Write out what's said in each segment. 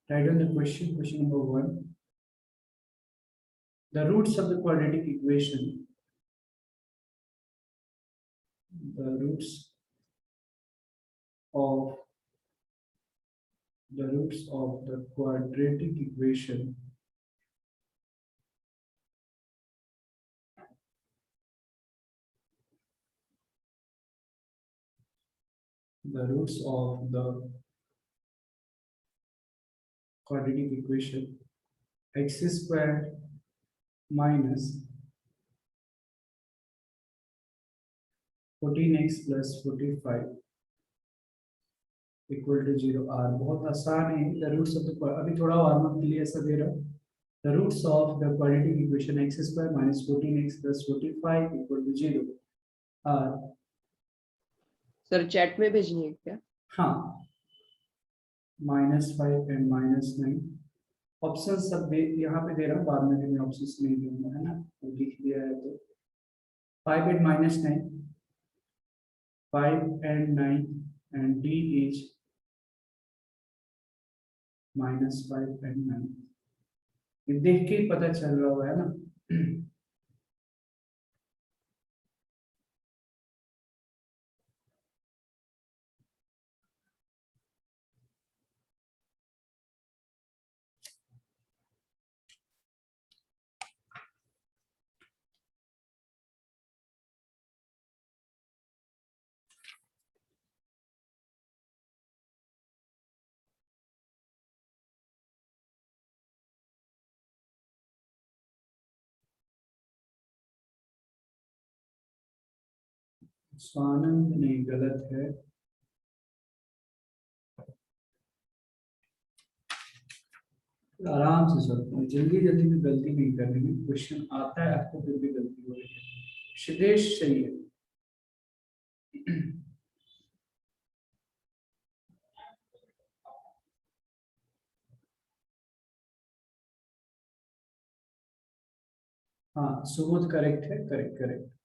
Write down the question. Question number 1. The roots of the quadratic equation. The roots of the quadratic equation x square minus 14x plus 45 equal to 0 r। बहुत आसान है। The roots of the, अभी थोड़ा warm up के लिए ऐसा दे रहा हूँ। The roots of the quadratic equation x square minus 14x plus 45 equal to 0 r। Sir chat में भेजनी है क्या? हाँ, -5 एंड -9 ऑप्शन सब यहाँ पे दे रहा हूँ, बाद में भी मैं ऑप्शंस नहीं दूंगा, है ना, तो लिख दिया है। तो 5 and -9, 5 and 9 and d is -5 and 9। ये देख के ही पता चल रहा हुआ है ना। स्वानंद नहीं, गलत है। आराम से सर, जल्दी जल्दी में गलती नहीं करनी है। क्वेश्चन आता है आपको फिर भी गलती हो रही है। सिद्धेश सही है। हाँ, सुबोध करेक्ट है, करेक्ट करेक्ट।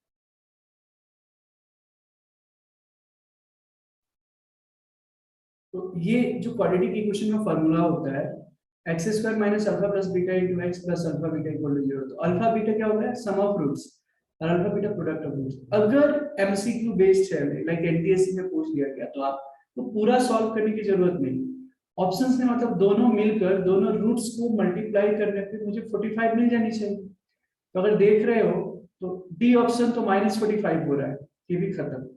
तो ये जो क्वाड्रेटिक इक्वेशन का फॉर्मूला होता है x square minus alpha plus beta into x plus alpha beta equal to 0। तो अल्फा बीटा क्या होता है? सम ऑफ रूट्स, और alpha beta product of roots. अगर एमसीक्यू बेस्ड है, लाइक एनटीएससी में पूछ लिया गया, तो आपको पूरा सॉल्व करने की जरूरत नहीं। ऑप्शंस में मतलब दोनों मिलकर दोनों रूट्स को मल्टीप्लाई करने पे मुझे 45 मिल जानी चाहिए। तो अगर देख रहे हो तो डी ऑप्शन तो -45 हो रहा है, ये भी खत्म।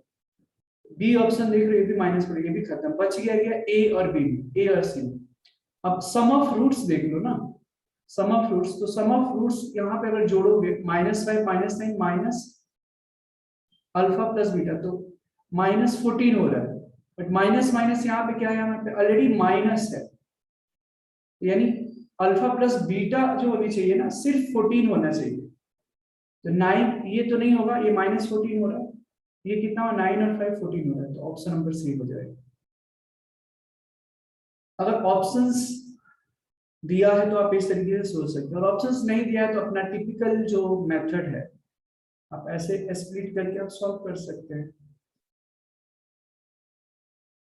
बी ऑप्शन देख रहे हो, ये भी -40, ये भी खत्म। बच गया ए और बी में, ए और सी में। अब सम ऑफ रूट्स देख लो ना, सम ऑफ रूट्स। तो सम ऑफ रूट्स यहाँ पे अगर जोड़ोगे -5 -9 माइनस अल्फा प्लस बीटा, तो -14 हो रहा है। बट माइनस माइनस यहाँ पे क्या है? यहाँ पे ऑलरेडी माइनस है, यानी अल्फा प्लस बीटा जो होनी चाहिए ना, सिर्फ 14 होना चाहिए। तो 9 ये तो नहीं होगा, ये -14 हो रहा है। ये कितना हो? 9 और 5 14 हो रहा है। तो ऑप्शन नंबर सी हो जाएगा। अगर ऑप्शंस दिया है तो आप इस तरीके से सोच सकते हो, और ऑप्शंस नहीं दिया है तो अपना टिपिकल जो मेथड है, आप ऐसे स्प्लिट करके आप सॉल्व कर सकते हैं,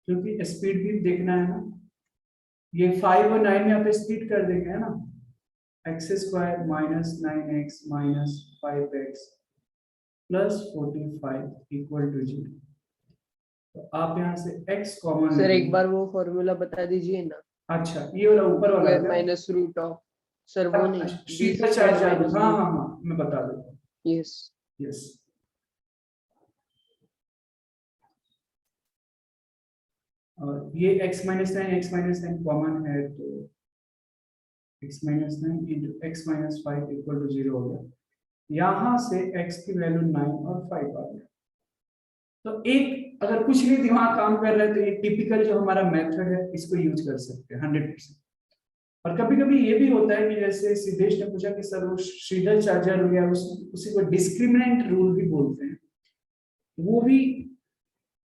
क्योंकि स्पीड भी देखना है ना। ये 5 और 9 में आप स्प्लिट कर देंगे, है ना। X square minus 9x minus 5x plus 45 equal to 0। तो आप यहाँ से x कॉमन सर एक बार वो फॉर्मूला बता दीजिए ना। अच्छा, ये वाला ऊपर वाला square minus root of, sir वो नहीं, शीतल चार्ज। हाँ हाँ हाँ, मैं बता देता हूँ। यस यस, और ये x माइनस 9 कॉमन है, तो x minus 9 into x minus 5 equal to 0 हो गया। यहाँ से x की वैल्यू 9 और 5 आ गया। तो एक अगर कुछ भी दिमाग काम कर रहा है तो ये टिपिकल जो हमारा मेथड है, इसको यूज कर सकते हैं 100%। और कभी कभी ये भी होता है कि जैसे सिद्धेश ने पूछा कि सर वो श्रीधर चार्जर हो गया, उसी को डिस्क्रिमिनेंट रूल भी बोलते हैं, वो भी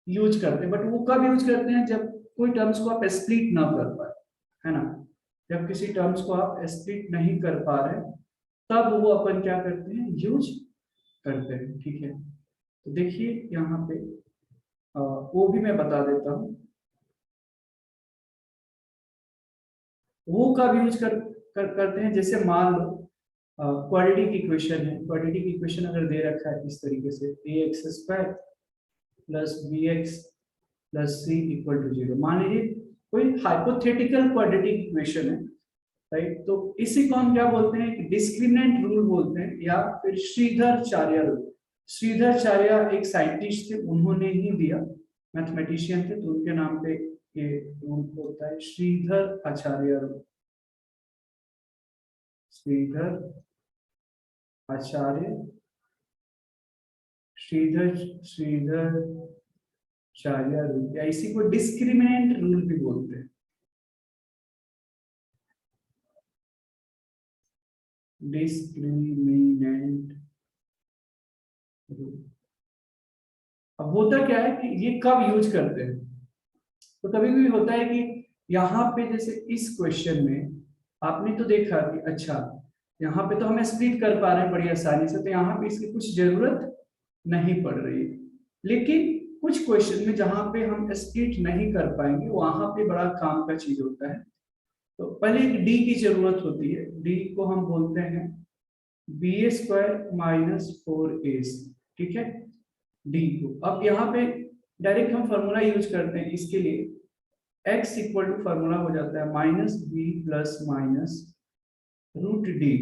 यूज करते हैं। बट वो कब यूज करते हैं? जब कोई टर्म्स को आप स्प्लिट ना कर पाए, है ना। जब किसी टर्म्स को आप स्प्लिट नहीं कर पा रहे, तब वो अपन क्या करते हैं? यूज करते हैं। ठीक है, तो देखिए यहाँ पे वो भी मैं बता देता हूँ। वो कब यूज करते हैं, जैसे मान लो क्वाड्रेटिक इक्वेशन है, क्वाड्रेटिक इक्वेशन अगर दे रखा है इस तरीके से ax² plus bx plus c equal to 0, मान लीजिए कोई हाइपोथेटिकल क्वाड्रेटिक इक्वेशन है, राइट। तो इसी को हम क्या बोलते हैं, कि डिस्क्रिमिनेंट रूल बोलते हैं, या फिर श्रीधर-चार्य रूल। श्रीधर-चार्य एक साइंटिस्ट थे, उन्होंने ही दिया, मैथमेटिशियन थे, तो उनके नाम पे ये रूल होता है श्रीधर-आचार्य रूल। श्रीधर आचार्य, श्रीधर चार्य रूल, या इसी को डिस्क्रिमिनेंट रूल भी बोलते हैं। Discriminant rule. अब होता क्या है कि ये कब यूज करते हैं, तो कभी कभी होता है कि यहाँ पे जैसे इस क्वेश्चन में आपने तो देखा कि अच्छा यहाँ पे तो हमें स्प्लिट कर पा रहे हैं बड़ी आसानी से, तो यहाँ पे इसकी कुछ जरूरत नहीं पड़ रही है। लेकिन कुछ क्वेश्चन में जहाँ पे हम स्प्लिट नहीं कर पाएंगे, वहां पे बड़ा काम का चीज होता है। तो पहले एक डी की जरूरत होती है, डी को हम बोलते हैं b² माइनस 4ac, ठीक है, डी को। अब यहाँ पे डायरेक्ट हम फॉर्मूला यूज करते हैं इसके लिए, x इक्वल टू फॉर्मूला हो जाता है minus b plus minus root d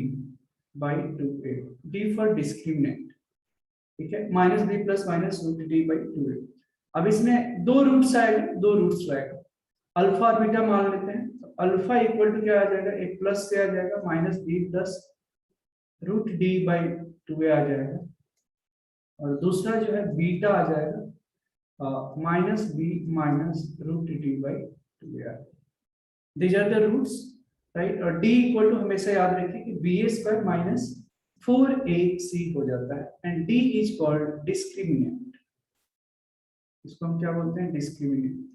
by 2a, d for discriminant, ठीक है, minus b plus minus root d by 2a। अब इसमें दो रूट्स आएगा, दो रूट्स आएगा, अल्फा और बीटा मान लेते हैं। तो अल्फा इक्वल टू क्या आ जाएगा, एक प्लस से आ जाएगा minus b plus root d by 2a आ जाएगा, और दूसरा जो है बीटा आ जाएगा minus b minus root d by 2a। These are the roots, right. और d इक्वल टू हमेशा याद रखिए कि b² माइनस 4ac हो जाता है, and d is called discriminant. इसको हम क्या बोलते हैं, डिस्क्रिमिनेंट।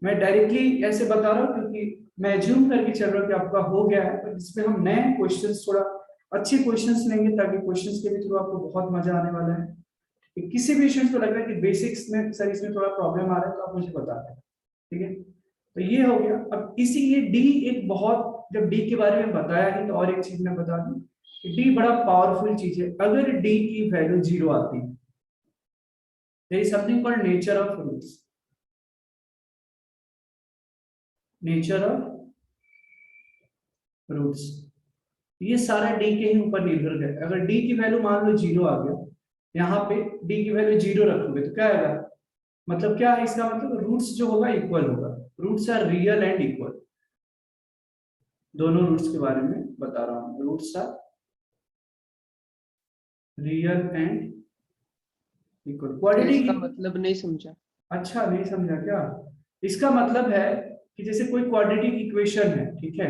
मैं डायरेक्टली ऐसे बता रहा हूँ क्योंकि मैं एज्यूम करके चल रहा हूँ कि आपका हो गया है, पर इसमें हम नए क्वेश्चंस, थोड़ा अच्छे क्वेश्चंस लेंगे, ताकि क्वेश्चंस के भी थ्रू आपको बहुत मजा आने वाला है। कि किसी भी स्टूडेंट को लग रहा है कि बेसिक्स में सर इसमें थोड़ा प्रॉब्लम आ रहा है, तो आप मुझे बता दें, ठीक है। तो ये हो गया। अब इसी ये डी एक बहुत, जब डी के बारे में बताया नहीं तो और एक चीज मैं बता दूं कि डी बड़ा पावरफुल चीज है। अगर डी की वैल्यू 0 आती है, there is something called nature of roots, nature of roots, ये सारा डी के ही ऊपर निर्भर है। अगर डी की वैल्यू मान लो 0 आ गया, यहाँ पे डी की वैल्यू 0 रखोगे तो क्या आएगा, मतलब क्या है इसका मतलब, रूट्स जो होगा इक्वल होगा, roots are real and equal. दोनों रूट्स के बारे में बता रहा हूं, roots are real and equal. Quadratic इसका मतलब नहीं समझा। अच्छा नहीं समझा क्या, इसका मतलब है कि जैसे कोई क्वाड्रेटिक इक्वेशन है, ठीक है,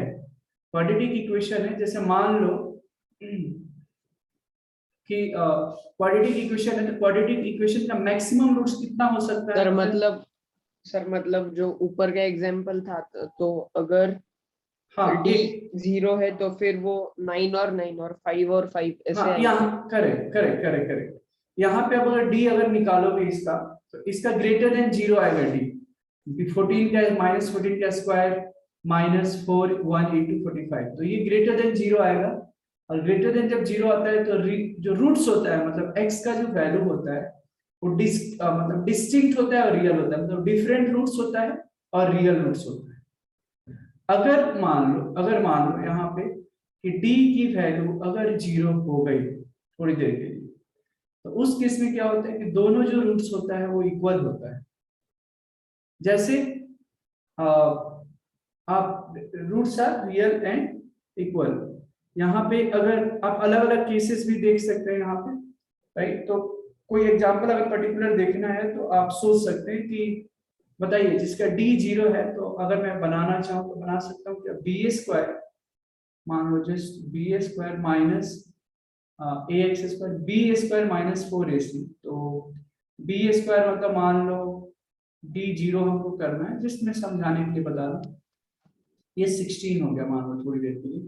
क्वाड्रेटिक इक्वेशन है, जैसे मान लो कि क्वाड्रेटिक इक्वेशन है, तो क्वाड्रेटिक इक्वेशन का मैक्सिमम रूट्स कितना हो सकता है, सर मतलब जो ऊपर का एग्जांपल था, तो अगर हाँ डी 0 है तो फिर वो 9 और 9 और 5 और 5 ऐसे हाँ, आएगा। यहाँ करेक्ट करेक्ट करेक्ट करेक्ट, यहाँ पे अब अगर डी अगर निकालोगे इसका, तो इसका ग्रेटर देन 0 आएगा डी, 14 का माइनस 14 का स्क्वायर माइनस 4 1 इंटू 45, तो ये ग्रेटर देन 0 आएगा। और ग्रेटर देन जब 0 आता है तो जो रूट्स होता है, मतलब x का जो वैल्यू होता है वो मतलब डिस्टिंक्ट होता है और रियल होता है, मतलब डिफरेंट रूट्स होता है और रियल रूट्स होता है। अगर मान लो यहाँ पे कि d की वैल्यू अगर 0 हो गई थोड़ी देर के लिए, तो उस केस में क्या होता है कि दोनों जो रूट्स होता है वो इक्वल होता है। जैसे आप roots are real and equal, यहाँ पे अगर आप अलग अलग केसेस भी देख सकते हैं यहाँ पे, राइट। तो कोई एग्जांपल अगर पर्टिकुलर देखना है तो आप सोच सकते हैं कि बताइए जिसका d 0 है, तो अगर मैं बनाना चाहूँ तो बना सकता हूँ कि b² मान लो just b² minus ax² b² minus 4ac, तो b² मतलब मान लो d 0 हमको करना है, जिसमें समझाने के लिए बता रहा हूँ, ये 16 हो गया मान लो थोड़ी देर के लिए,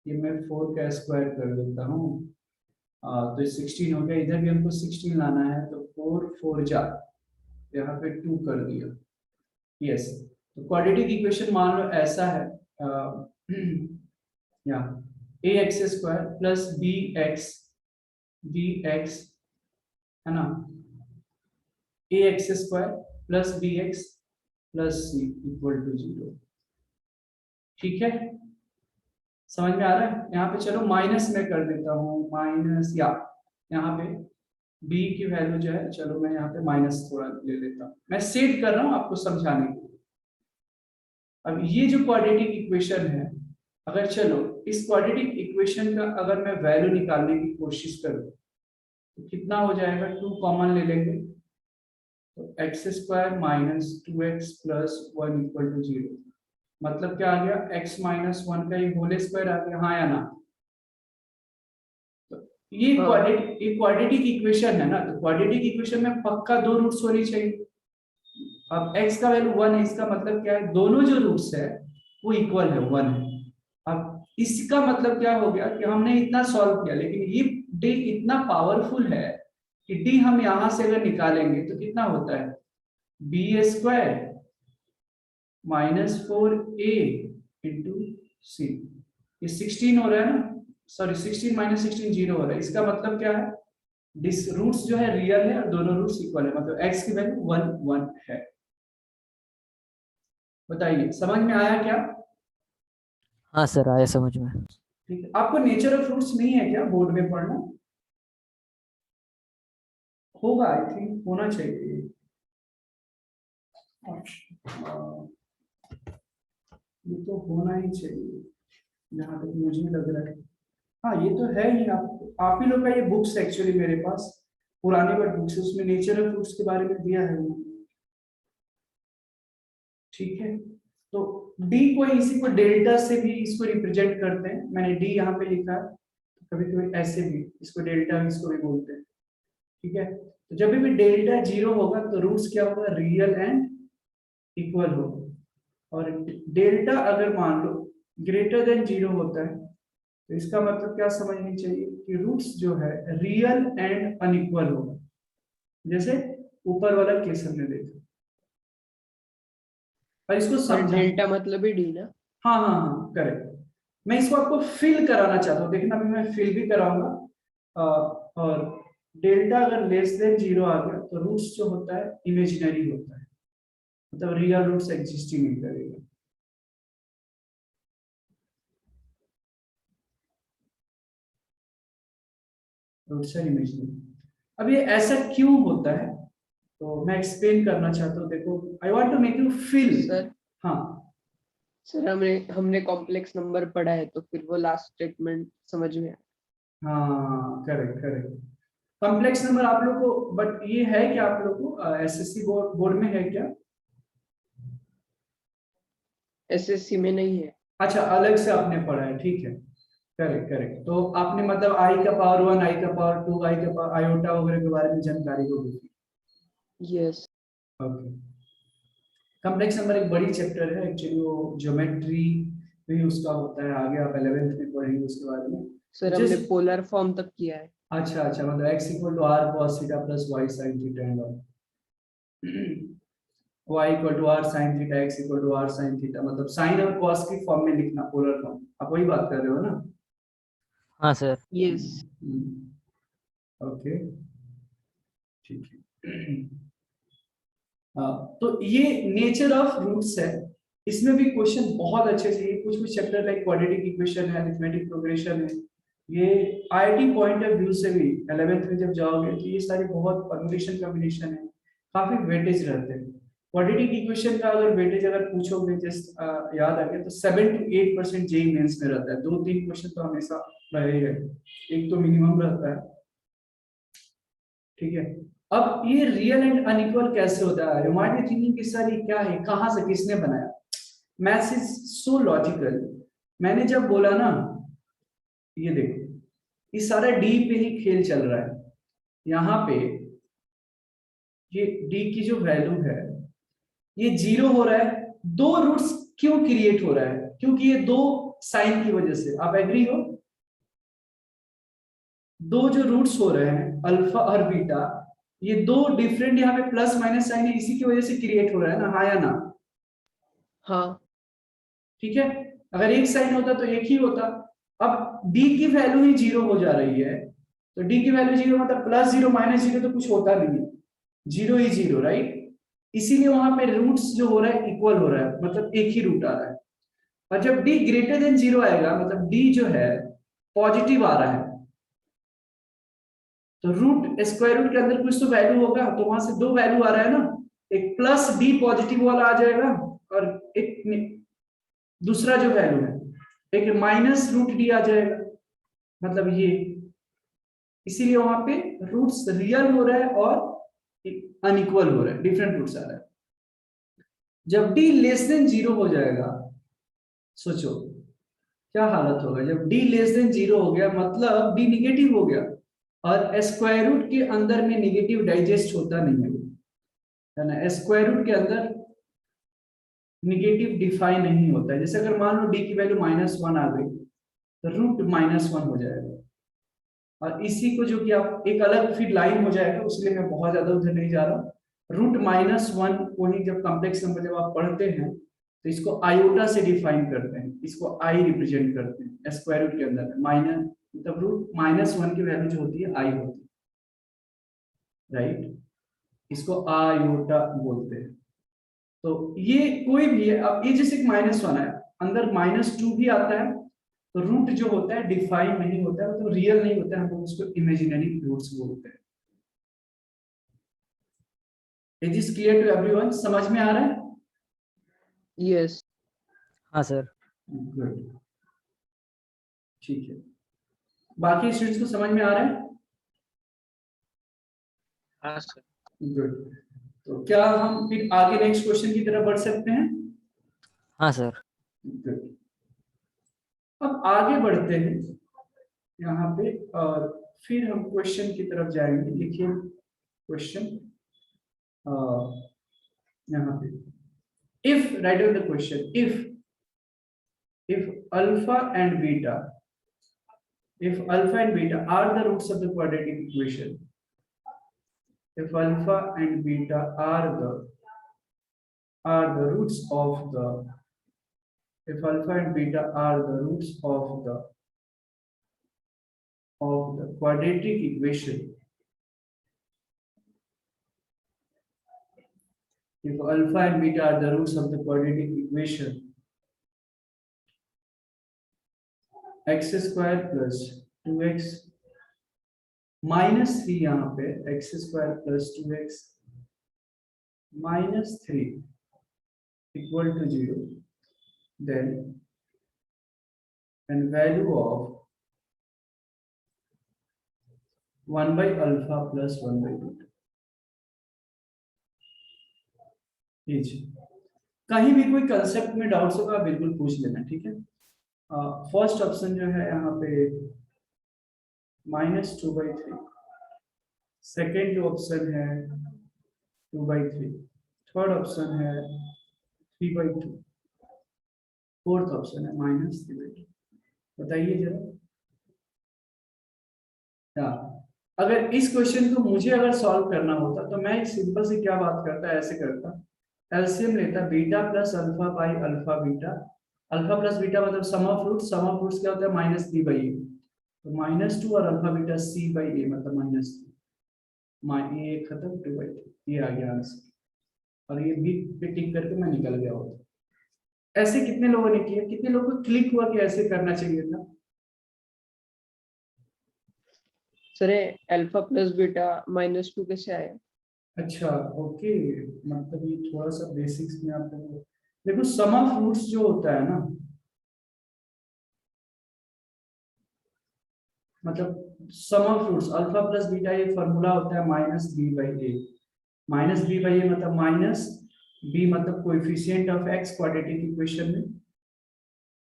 ये मैं 4 का स्क्वायर कर देता हूँ, तो 16 हो गया, इधर भी हमको 16 लाना है, तो 4 4 जा यहाँ पे 2 कर दिया। यस, तो क्वाड्रेटिक इक्वेशन मान लो ऐसा है, यहाँ a x square plus b x है ना, a x square plus b x plus c equal to 0। ठीक है, समझ में आ रहा है? यहाँ पे चलो माइनस में कर देता हूँ, माइनस, या यहाँ पे b की वैल्यू जो है, चलो मैं यहाँ पे माइनस थोड़ा ले लेता हूँ, मैं सेट कर रहा हूँ आपको समझाने के लिए। अब ये जो क्वाड्रेटिक इक्वेशन है, अगर चलो इस क्वाड्रेटिक इक्वेशन का अगर मैं वैल्यू निकालने की कोशिश करूँ तो कितना हो जाएगा, 2 कॉमन ले लेंगे तो x square minus 2x plus 1 equal to 0। मतलब क्या आ गया, x माइनस 1 का ये होल स्क्वायर आ गया, हाँ या ना? तो ये हाँ। क्वाड्रेटिक इक्वेशन है ना, तो क्वाड्रेटिक इक्वेशन में पक्का 2 रूट्स होनी चाहिए। अब x का वैल्यू 1 है, इसका मतलब क्या है, दोनों जो रूट्स है वो इक्वल है, 1 है। अब इसका मतलब क्या हो गया कि हमने इतना सॉल्व किया, लेकिन ये d इतना पावरफुल है कि d हम यहां से अगर निकालेंगे तो कितना होता है, b square minus 4a into c, ये 16 हो रहा है ना, सॉरी 16 माइनस 16 0 हो रहा है। इसका मतलब क्या है, दिस रूट्स जो है रियल है और दोनों रूट्स इक्वल है, मतलब x की वैल्यू 1 1 है। बताइए समझ में आया क्या? हाँ सर, आया समझ में। ठीक है, आपको नेचर ऑफ फ्रूट्स नहीं है क्या बोर्ड में पढ़ना? होगा, आई थिंक होना चाहिए। ये तो होना ही चाहिए जहां तक मुझे लग रहा है। हाँ ये तो है ही, आप ही लोग का ये बुक्स एक्चुअली मेरे पास पुराने बट बुक्स, उसमें नेचर ऑफ फ्रूट्स के बारे में दिया है उन्होंने। ठीक है, तो डी को इसी को डेल्टा से भी इसको रिप्रेजेंट करते हैं, मैंने डी यहाँ पे लिखा है, कभी कभी ऐसे भी इसको डेल्टा इसको भी बोलते हैं। ठीक है, तो जब भी डेल्टा 0 होगा तो रूट्स क्या होगा, रियल एंड इक्वल होगा, और डेल्टा अगर मान लो ग्रेटर देन 0 होता है तो इसका मतलब क्या समझनी चाहिए कि रूट्स जो है रियल एंड अनइक्वल होगा, जैसे ऊपर वाला केस हमने देखा। और इसको सर समझा, डेल्टा मतलब ही डी ना? हाँ हाँ हाँ करेक्ट, मैं इसको आपको फिल कराना चाहता हूँ, देखना अभी मैं फिल भी कराऊंगा। और डेल्टा अगर लेस देन 0 आ गया तो रूट्स जो होता है इमेजिनरी होता है, मतलब रियल रूट्स एग्जिस्ट ही नहीं करेगा। Roots are imaginary. अब ये ऐसा क्यों होता है तो मैं एक्सप्लेन करना चाहता हूँ, देखो I want to make you feel. Sir हाँ सर हमने कॉम्प्लेक्स नंबर पढ़ा है तो फिर वो लास्ट स्टेटमेंट समझ में आया। हाँ करेक्ट करेक्ट, कॉम्प्लेक्स नंबर आप लोग को, बट ये है कि आप लोग को एसएससी बोर्ड में है क्या? एसएससी में नहीं है। अच्छा अलग से आपने पढ़ा है, ठीक है, करेक्ट करेक्ट, तो आपने मतलब आई का पावर 1, आई का पावर 2, आई का पावर आयोटा वगैरह के बारे में जानकारी होगी। यस। ओके, कॉम्प्लेक्स नंबर एक बड़ी चैप्टर है एक्चुअली, वो ज्योमेट्री भी उसका होता है, आगे आप 11th में पढ़ेंगे उसके बारे में। सर हमने पोलर फॉर्म तक किया है। अच्छा अच्छा, मतलब x equal to r cos theta plus y sin theta and all, y equal to r sin theta, x equal to r sin theta, मतलब साइन और cos की फॉर्म में लिखना, पोलर फॉर्म, आप वही बात कर रहे हो ना? हाँ सर। यस। ओके ठीक है। तो ये नेचर ऑफ रूट्स है, इसमें भी क्वेश्चन बहुत अच्छे से, कुछ कुछ चैप्टर लाइक क्वाड्रेटिक इक्वेशन है, अरिथमेटिक प्रोग्रेशन है, ये आईआईटी पॉइंट ऑफ व्यू से भी 11th में जब जाओगे तो ये सारे बहुत परमुटेशन कॉम्बिनेशन है, काफी वेटेज रहते हैं। क्वाड्रेटिक इक्वेशन का अगर वेटेज अगर पूछोगे, जस्ट याद आ गया तो 7 to 8% जेईई मेंस में रहता है, 2-3 क्वेश्चन तो हमेशा रहेगा, एक तो मिनिमम रहता है। ठीक है, अब ये रियल एंड अनइक्वल कैसे होता है, यू माइट बी थिंकिंग कि सर ये क्या है, कहां से किसने बनाया? Maths is so logical. मैंने जब बोला ना, ये देखो ये सारा डी पे ही खेल चल रहा है, यहाँ पे ये डी की जो वैल्यू है ये 0 हो रहा है, 2 रूट्स क्यों क्रिएट हो रहा है, क्योंकि ये 2 साइन की वजह से, आप एग्री हो? 2 जो रूट्स हो रहे हैं अल्फा और बीटा, ये दो डिफरेंट यहाँ पे प्लस माइनस साइन है, इसी की वजह से क्रिएट हो रहा है ना, हाँ या ना? हाँ ठीक है, अगर एक साइन होता तो एक ही होता। अब d की वैल्यू ही जीरो हो जा रही है, तो d की वैल्यू जीरो मतलब प्लस जीरो माइनस जीरो तो कुछ होता नहीं है, जीरो ही जीरो, राइट? इसीलिए वहां पे रूट्स जो हो रहा है इक्वल हो रहा है, मतलब एक ही रूट आ रहा है। और जब d ग्रेटर देन जीरो आएगा, मतलब d जो है पॉजिटिव आ रहा है, तो रूट स्क्वायर रूट के अंदर कुछ तो वैल्यू होगा, तो वहां से दो वैल्यू आ रहा है ना, एक प्लस d पॉजिटिव वाला आ जाएगा, और एक दूसरा जो वैल्यू है एक माइनस रूट डी आ जाएगा, मतलब ये, इसीलिए वहां पे रूट्स रियल हो रहा है और अनइक्वल हो रहा है, डिफरेंट रूट्स आ रहा है। जब डी लेस देन जीरो हो जाएगा, सोचो क्या हालत होगा जब डी लेस देन जीरो हो गया, मतलब डी निगेटिव हो गया, और स्क्वायर रूट के अंदर में निगेटिव डाइजेस्ट होता नहीं है ना, स्क्वायर रूट के अंदर निगेटिव डिफाइन नहीं होता है। जैसे अगर मान लो डी की वैल्यू -1 आ गई, तो रूट -1 हो जाएगा, और इसी को जो कि आप एक अलग फिर लाइन हो जाएगा, उसलिए मैं बहुत ज्यादा उधर नहीं जा रहा। रूट -1 को ही जब कॉम्प्लेक्स नंबर जब आप पढ़ते हैं, तो इसको आयोटा से डिफाइन करते हैं, इसको आई रिप्रेजेंट करते हैं स्क्वायर रूट के अंदर, माइनस मतलब रूट -1 की वैल्यू जो होती है आई होती है, राइट? इसको आयोटा बोलते हैं। तो ये कोई भी है, अब ये जैसे -1 है, अंदर -2 भी आता है, तो रूट जो होता है डिफाइन नहीं होता है, तो रियल नहीं होता है, हम लोग उसको इमेजिनरी रूट्स बोलते हैं। Is this clear to everyone? समझ में आ रहा है? यस। हाँ सर। गुड, ठीक है। बाकी स्टूडेंट्स को समझ में आ रहा है? हाँ सर। गुड। तो क्या हम फिर आगे नेक्स्ट क्वेश्चन की तरफ बढ़ सकते हैं? हाँ सर। गुड। अब आगे बढ़ते हैं यहाँ पे, और फिर हम क्वेश्चन की तरफ जाएंगे। देखिए क्वेश्चन यहाँ पे, if write down the question, if alpha and beta, if alpha and beta are the roots of the quadratic equation, if alpha and beta are the roots of the, if alpha and beta are the roots of the quadratic equation, if alpha and beta are the roots of the quadratic equation, x square plus 2x -3, यहाँ पे x square plus 2x -3 equal to 0, then and value of 1 by alpha plus 1 by beta is, कहीं भी कोई concept में doubts होगा बिल्कुल पूछ लेना, ठीक है? फर्स्ट ऑप्शन जो है यहाँ पे -2/3, सेकेंड जो ऑप्शन है 2/3, थर्ड ऑप्शन है 3/2, फोर्थ ऑप्शन है -3/2। बताइए जरा। हाँ, अगर इस क्वेश्चन को मुझे अगर सॉल्व करना होता तो मैं सिंपल से क्या बात करता, ऐसे करता, एलसीएम लेता beta plus alpha by alpha beta, alpha plus beta मतलब sum of roots, sum of roots क्या होता है -3/a, तो -2 और अल्फा बीटा c/a मतलब -2, ये खत्म, 2/3, ये आ गया आंसर, और ये बी पे टिक करके मैं निकल गया होता। ऐसे कितने लोगों ने किया, कितने लोगों को क्लिक हुआ कि ऐसे करना चाहिए था? सर अल्फा प्लस बीटा -2 कैसे आया? अच्छा, ओके, मतलब ये थोड़ा सा बेसिक्स में आप लोग देखो, सम ऑफ रूट्स जो होता है ना, मतलब sum of roots alpha plus beta, ये फॉर्मूला होता है -b/a, -b/a मतलब माइनस b मतलब coefficient of x quadratic equation में,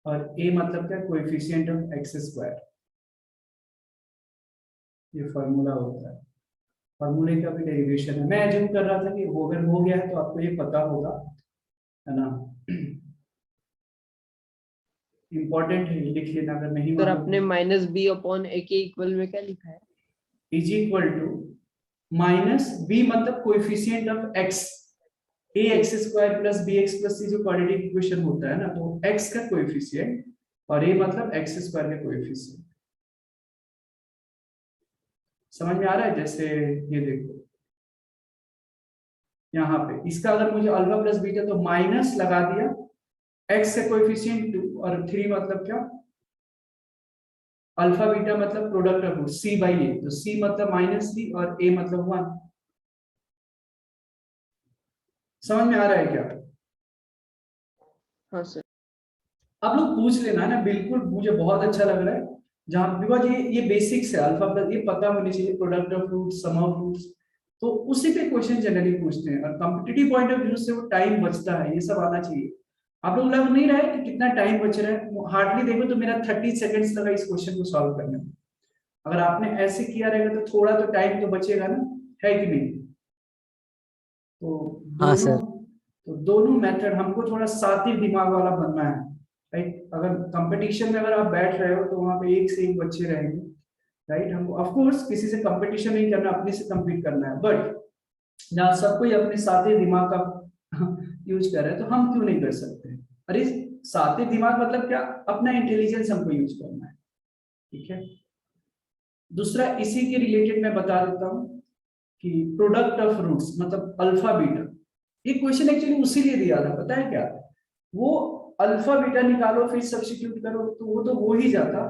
और a मतलब क्या, कोएफिशिएंट ऑफ x स्क्वायर, ये फॉर्मूला होता है। फॉर्मूले का भी डेरिवेशन है, मैं अज्यूम कर रहा था कि वो अगर हो गया है तो आपको ये पता होगा, है ना? इंपॉर्टेंट है, लिख लेना अगर नहीं सर मालूम आपने -b/a के इक्वल में क्या लिखा है? Is equal to minus b मतलब coefficient of x, a x square plus b x plus c जो क्वाड्रेटिक इक्वेशन होता है ना, तो एक्स का कोएफिशिएंट और ए मतलब एक्स स्क्वायर का कोएफिशिएंट। समझ में आ रहा है? जैसे ये देखो यहाँ पे इसका अगर मुझे अल्फा प्लस बीटा तो माइनस लगा दिया, एक्स का कोएफिशिएंट 2 और 3 मतलब क्या, अल्फा बीटा मतलब प्रोडक्ट ऑफ सी बाई ए, तो सी मतलब -3 और ए मतलब 1। समझ में आ रहा है क्या? हाँ सर। आप लोग पूछ लेना ना, बिल्कुल मुझे बहुत अच्छा लग रहा है जहां, बिकॉज ये बेसिक्स है, अल्फा प्लस ये पता होनी चाहिए, product of roots, sum of roots, तो उसी पे क्वेश्चन जनरली पूछते हैं, और कॉम्पिटिटिव पॉइंट ऑफ व्यू से वो टाइम बचता है, ये सब आना चाहिए। आप लोग लग नहीं रहा है कि कितना टाइम बच रहा है? हार्डली देखो तो मेरा 30 सेकंड्स लगा इस क्वेश्चन को सॉल्व करने में। अगर आपने ऐसे किया रहेगा तो थोड़ा तो टाइम तो बचेगा ना, है कि नहीं? तो हाँ दोनों सर। तो दोनों मेथड हमको थोड़ा सात्विक दिमाग वाला बनना है, राइट? अगर कंपटीशन में अगर आप बैठ रहे हो तो वहां पे एक से एक बच्चे रहेंगे, राइट? हमको ऑफ कोर्स किसी से कंपटीशन नहीं करना, अपने से compete करना है, बट जहाँ सब कोई अपने सात्विक दिमाग का यूज कर रहे हैं तो हम क्यों नहीं कर सकते? अरे सात्विक दिमाग मतलब क्या, अपना इंटेलिजेंस हमको यूज करना है, ठीक है? दूसरा इसी के रिलेटेड मैं बता देता हूँ कि प्रोडक्ट ऑफ रूट्स मतलब अल्फा बीटा, ये क्वेश्चन एक्चुअली उसी लिए दिया था, पता है क्या? वो अल्फा बीटा निकालो फिर सब्स्टिट्यूट करो तो वो ही जाता,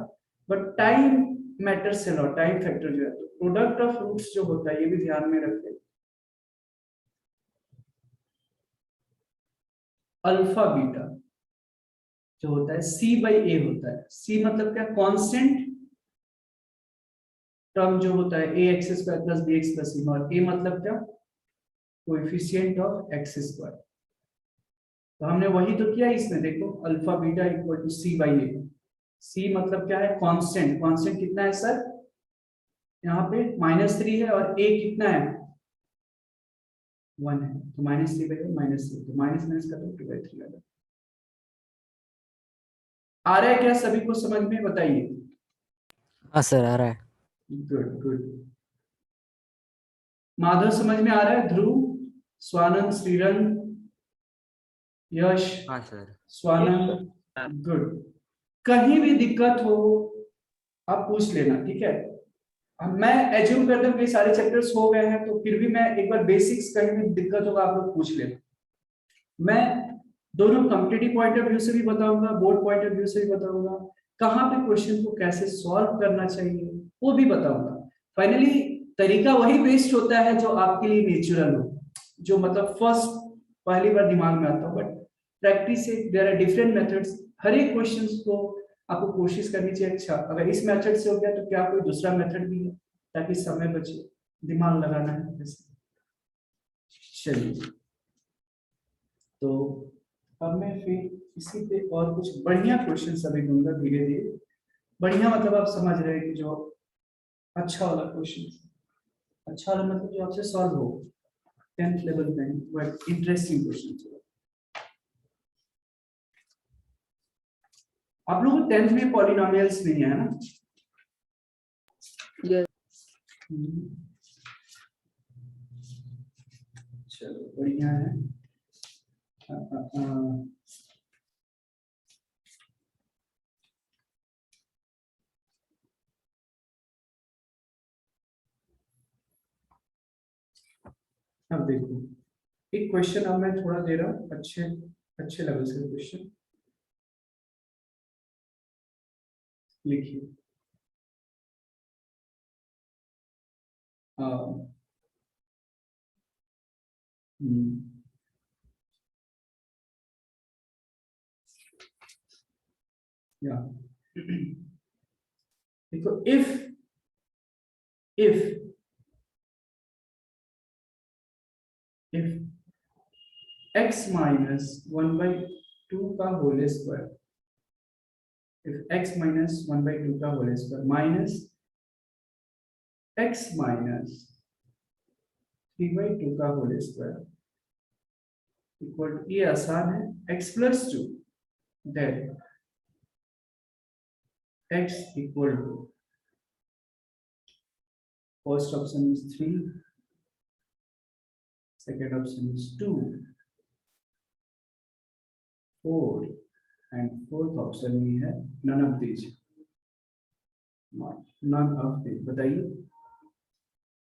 बट टाइम मैटर्स से लॉट, टाइम फैक्टर जो है, तो प्रोडक्ट ऑफ रूट्स जो होता है ये भी ध्यान में रखें। अल्फा बीटा जो होता है सी बाई ए होता है, सी मतलब क्या, कांस्टेंट टर्म जो होता है a x square plus b x plus c, और ए मतलब क्या, कोएफिशिएंट ऑफ एक्स स्क्वायर। तो हमने वही तो किया इसमें, देखो alpha beta equal to c by a, c मतलब क्या है, कांस्टेंट, कांस्टेंट कितना है सर, यहाँ पे -3 है, और ए कितना है, 1 है, तो -3 बाई -3, तो माइनस माइनस का तो 2/3 आ गया। आ रहा है क्या सभी को समझ में, बताइए? हाँ सर, आ रहा है। Good good. माधव समझ में आ रहा है? ध्रुव, स्वानंद, श्रीरंग, यश, हाँ सर। स्वानंद, गुड। कहीं भी दिक्कत हो आप पूछ लेना, ठीक है? अब मैं एज्यूम करता हूँ कि सारे चैप्टर्स हो गए हैं, तो फिर भी मैं एक बार बेसिक्स, कहीं भी दिक्कत होगा आप लोग पूछ लेना। मैं दोनों कॉम्पिटिटिव पॉइंट ऑफ व्यू से भी बताऊंगा, बोर्ड पॉइंट ऑफ व्यू से भी बताऊंगा, कहाँ पे क्वेश्चन को कैसे सॉल्व करना चाहिए वो भी बताऊंगा। फाइनली तरीका वही बेस्ट होता है जो आपके लिए नेचुरल हो, जो मतलब फर्स्ट पहली बार दिमाग में आता हो, बट प्रैक्टिस से देयर आर डिफरेंट मेथड्स, हर एक क्वेश्चन को आपको कोशिश करनी चाहिए। अच्छा अगर इस मेथड से हो गया तो क्या कोई दूसरा मेथड भी है, ताकि समय बचे, दिमाग लगाना है ऐसे। चलिए, तो अब मैं फिर इसी पे और कुछ बढ़िया क्वेश्चन अभी दूंगा धीरे धीरे। बढ़िया मतलब आप समझ रहे हैं कि जो अच्छा वाला क्वेश्चन, अच्छा वाला मतलब जो आपसे सॉल्व हो 10th लेवल में, बट इंटरेस्टिंग क्वेश्चन। आप लोगों को 10th में पॉलिनोमियल्स नहीं है ना? यस। चलो बढ़िया है। अब देखो एक क्वेश्चन, अब मैं थोड़ा दे रहा हूँ अच्छे अच्छे लेवल से क्वेश्चन, लिखिए। या देखो, if x minus 1/2 का whole square, if x minus 1/2 का whole square minus x minus 3/2 का होल स्क्वायर इक्वल टू, ये आसान है, x plus 2, then x equal to, first option is 3, second option is 2, 4 and fourth option में है none of these, none of these। बताइए,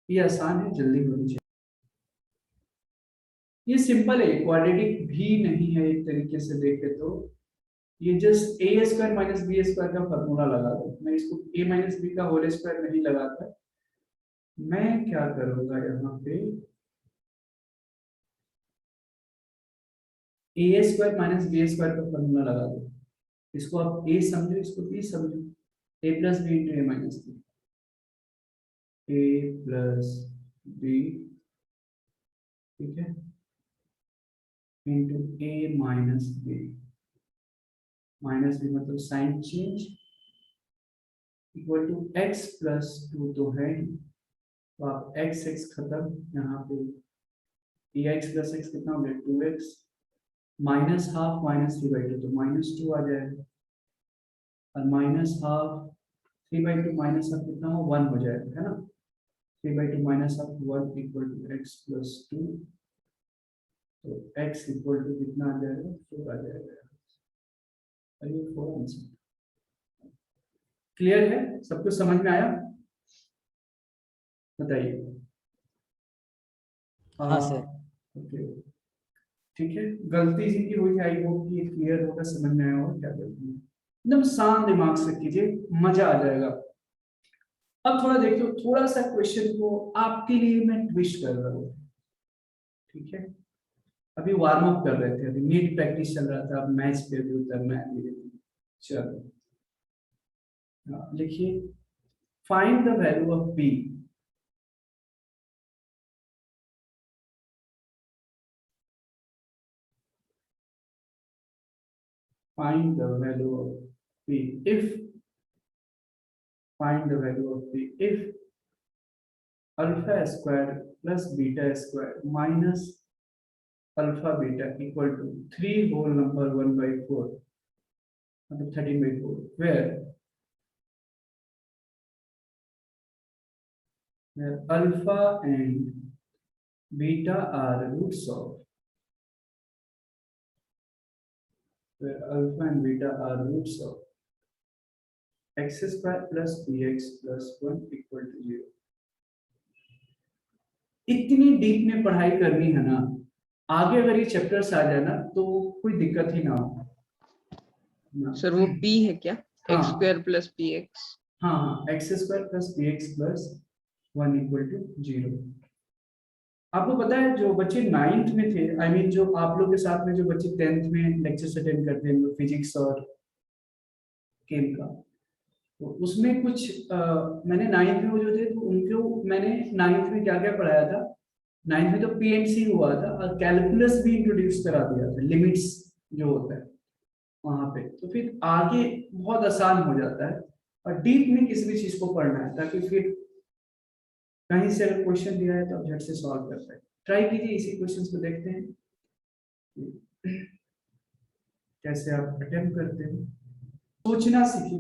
ये आसान है, जल्दी होनी चाहिए। ये सिंपल है, क्वाड्रेटिक भी नहीं है एक तरीके से देखे तो, ये just a square minus b square का फॉर्मूला लगा दो। मैं इसको ए माइनस बी का होल स्क्वायर नहीं लगाता, मैं क्या करूंगा यहाँ पे a square minus b square का फॉर्मूला लगा दो। इसको आप ए समझो, इसको बी समझो, a plus b into a minus b, a plus b, ठीक है, into a minus b. Minus b मतलब sign change, equal to x plus 2 तो है, तो आप एक्स एक्स खत्म, यहाँ पे ए एक्स प्लस एक्स कितना हो गया 2x, माइनस हाफ माइनस 3/2 तो -2 आ जाएगा, और माइनस हाफ 3/2 माइनस हाफ कितना हो 1 हो जाएगा, है ना। 3/2 minus half 1 equal to x plus 2, तो x इक्वल टू कितना आ जाएगा 4 आ जाएगा। अरे 4 आंसर क्लियर है, सब कुछ समझ में आया, बताइए। हाँ सर। ओके ठीक है, गलती जिनकी हुई आई होप कि क्लियर होगा, समझ में आया होगा क्या गलती है। एकदम शांत दिमाग से कीजिए, मजा आ जाएगा। अब थोड़ा देखिए, थोड़ा सा क्वेश्चन को आपके लिए मैं ट्विस्ट कर रहा हूँ, ठीक है। अभी वार्म अप कर रहे थे, अभी नीट प्रैक्टिस चल रहा था, अब मैच पे भी उतरना है धीरे धीरे। चलो लिखिए, find the value of b, find the value of p if, find the value of p if alpha square plus beta square minus alpha beta equal to 3 whole number 1/4, मतलब 13/4, where alpha and beta are roots of, where alpha and beta are roots of x square plus bx plus 1 equal to 0। इतनी deep में पढ़ाई करनी है ना, आगे अगर ये चैप्टर्स आ जाए ना तो कोई दिक्कत ही ना हो। सर वो p है क्या? हाँ। x square plus px। हाँ, x square plus b x plus 1 equal to 0। आपको पता है जो बच्चे 9th में थे, आई मीन जो आप लोग के साथ में जो बच्चे 10th में लेक्चर्स अटेंड करते हैं, फिजिक्स और केम का, तो उसमें कुछ मैंने 9th में वो जो थे तो उनको मैंने 9th में क्या क्या पढ़ाया था। 9th में तो पीएनसी हुआ था और कैलकुलस भी इंट्रोड्यूस करा दिया था, लिमिट्स जो होता है वहां पे, तो फिर आगे बहुत आसान हो जाता है और डीप में किसी भी चीज को पढ़ना है, ताकि फिर कहीं से अगर क्वेश्चन दिया है तो आप झट से सॉल्व कर पाए। ट्राई कीजिए, इसी क्वेश्चंस को देखते हैं कैसे आप अटेम्प्ट करते हो। सोचना सीखिए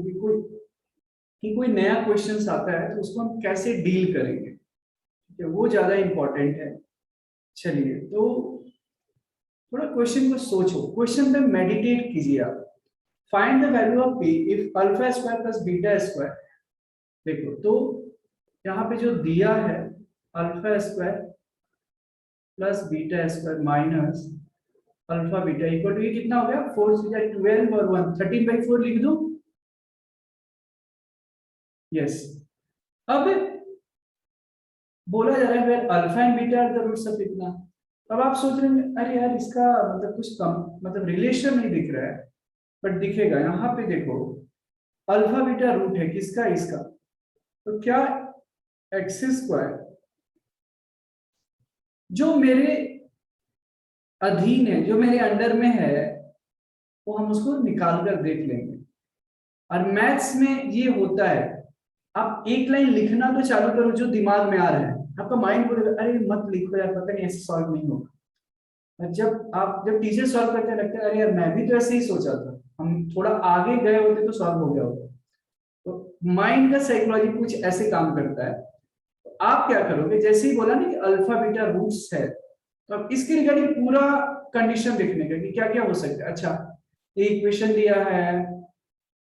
कि कोई नया क्वेश्चन आता है तो उसको हम कैसे डील करेंगे, ठीक है, वो ज्यादा इंपॉर्टेंट है। चलिए, तो थोड़ा क्वेश्चन को सोचो, क्वेश्चन पे मेडिटेट कीजिए आप। Find the value of p if alpha square plus beta square. देखो, तो यहाँ पे जो दिया है alpha square plus beta square minus alpha beta equal to, ये कितना हो गया 4 से 12 और 1 13/4 लिख दो। यस, अब बोला जा रहा है alpha and beta are the roots of इतना। अब आप सोच रहे हैं अरे यार इसका मतलब कुछ कम, मतलब रिलेशन नहीं दिख रहा है, बट दिखेगा। यहाँ पे देखो, अल्फा बीटा रूट है किसका, इसका, तो क्या एक्स स्क्वायर जो मेरे अधीन है, जो मेरे अंडर में है, वो हम उसको निकाल कर देख लेंगे। और मैथ्स में ये होता है, आप एक लाइन लिखना तो चालू करो जो दिमाग में आ रहा है, आपका माइंड बोलेगा अरे मत लिखो यार, पता नहीं ऐसे सॉल्व नहीं होगा। और जब टीचर सॉल्व करते लगता है अरे यार मैं भी तो ऐसे ही सोचा था, हम थोड़ा आगे गए होते तो सॉल्व हो गया होता। तो माइंड का साइकोलॉजी कुछ ऐसे काम करता है। तो आप क्या करोगे, जैसे ही बोला ना कि अल्फा बीटा रूट्स है, तो अब इसके रिगार्डिंग पूरा कंडीशन देखने का कि क्या क्या हो सकता है। अच्छा, एक इक्वेशन दिया है,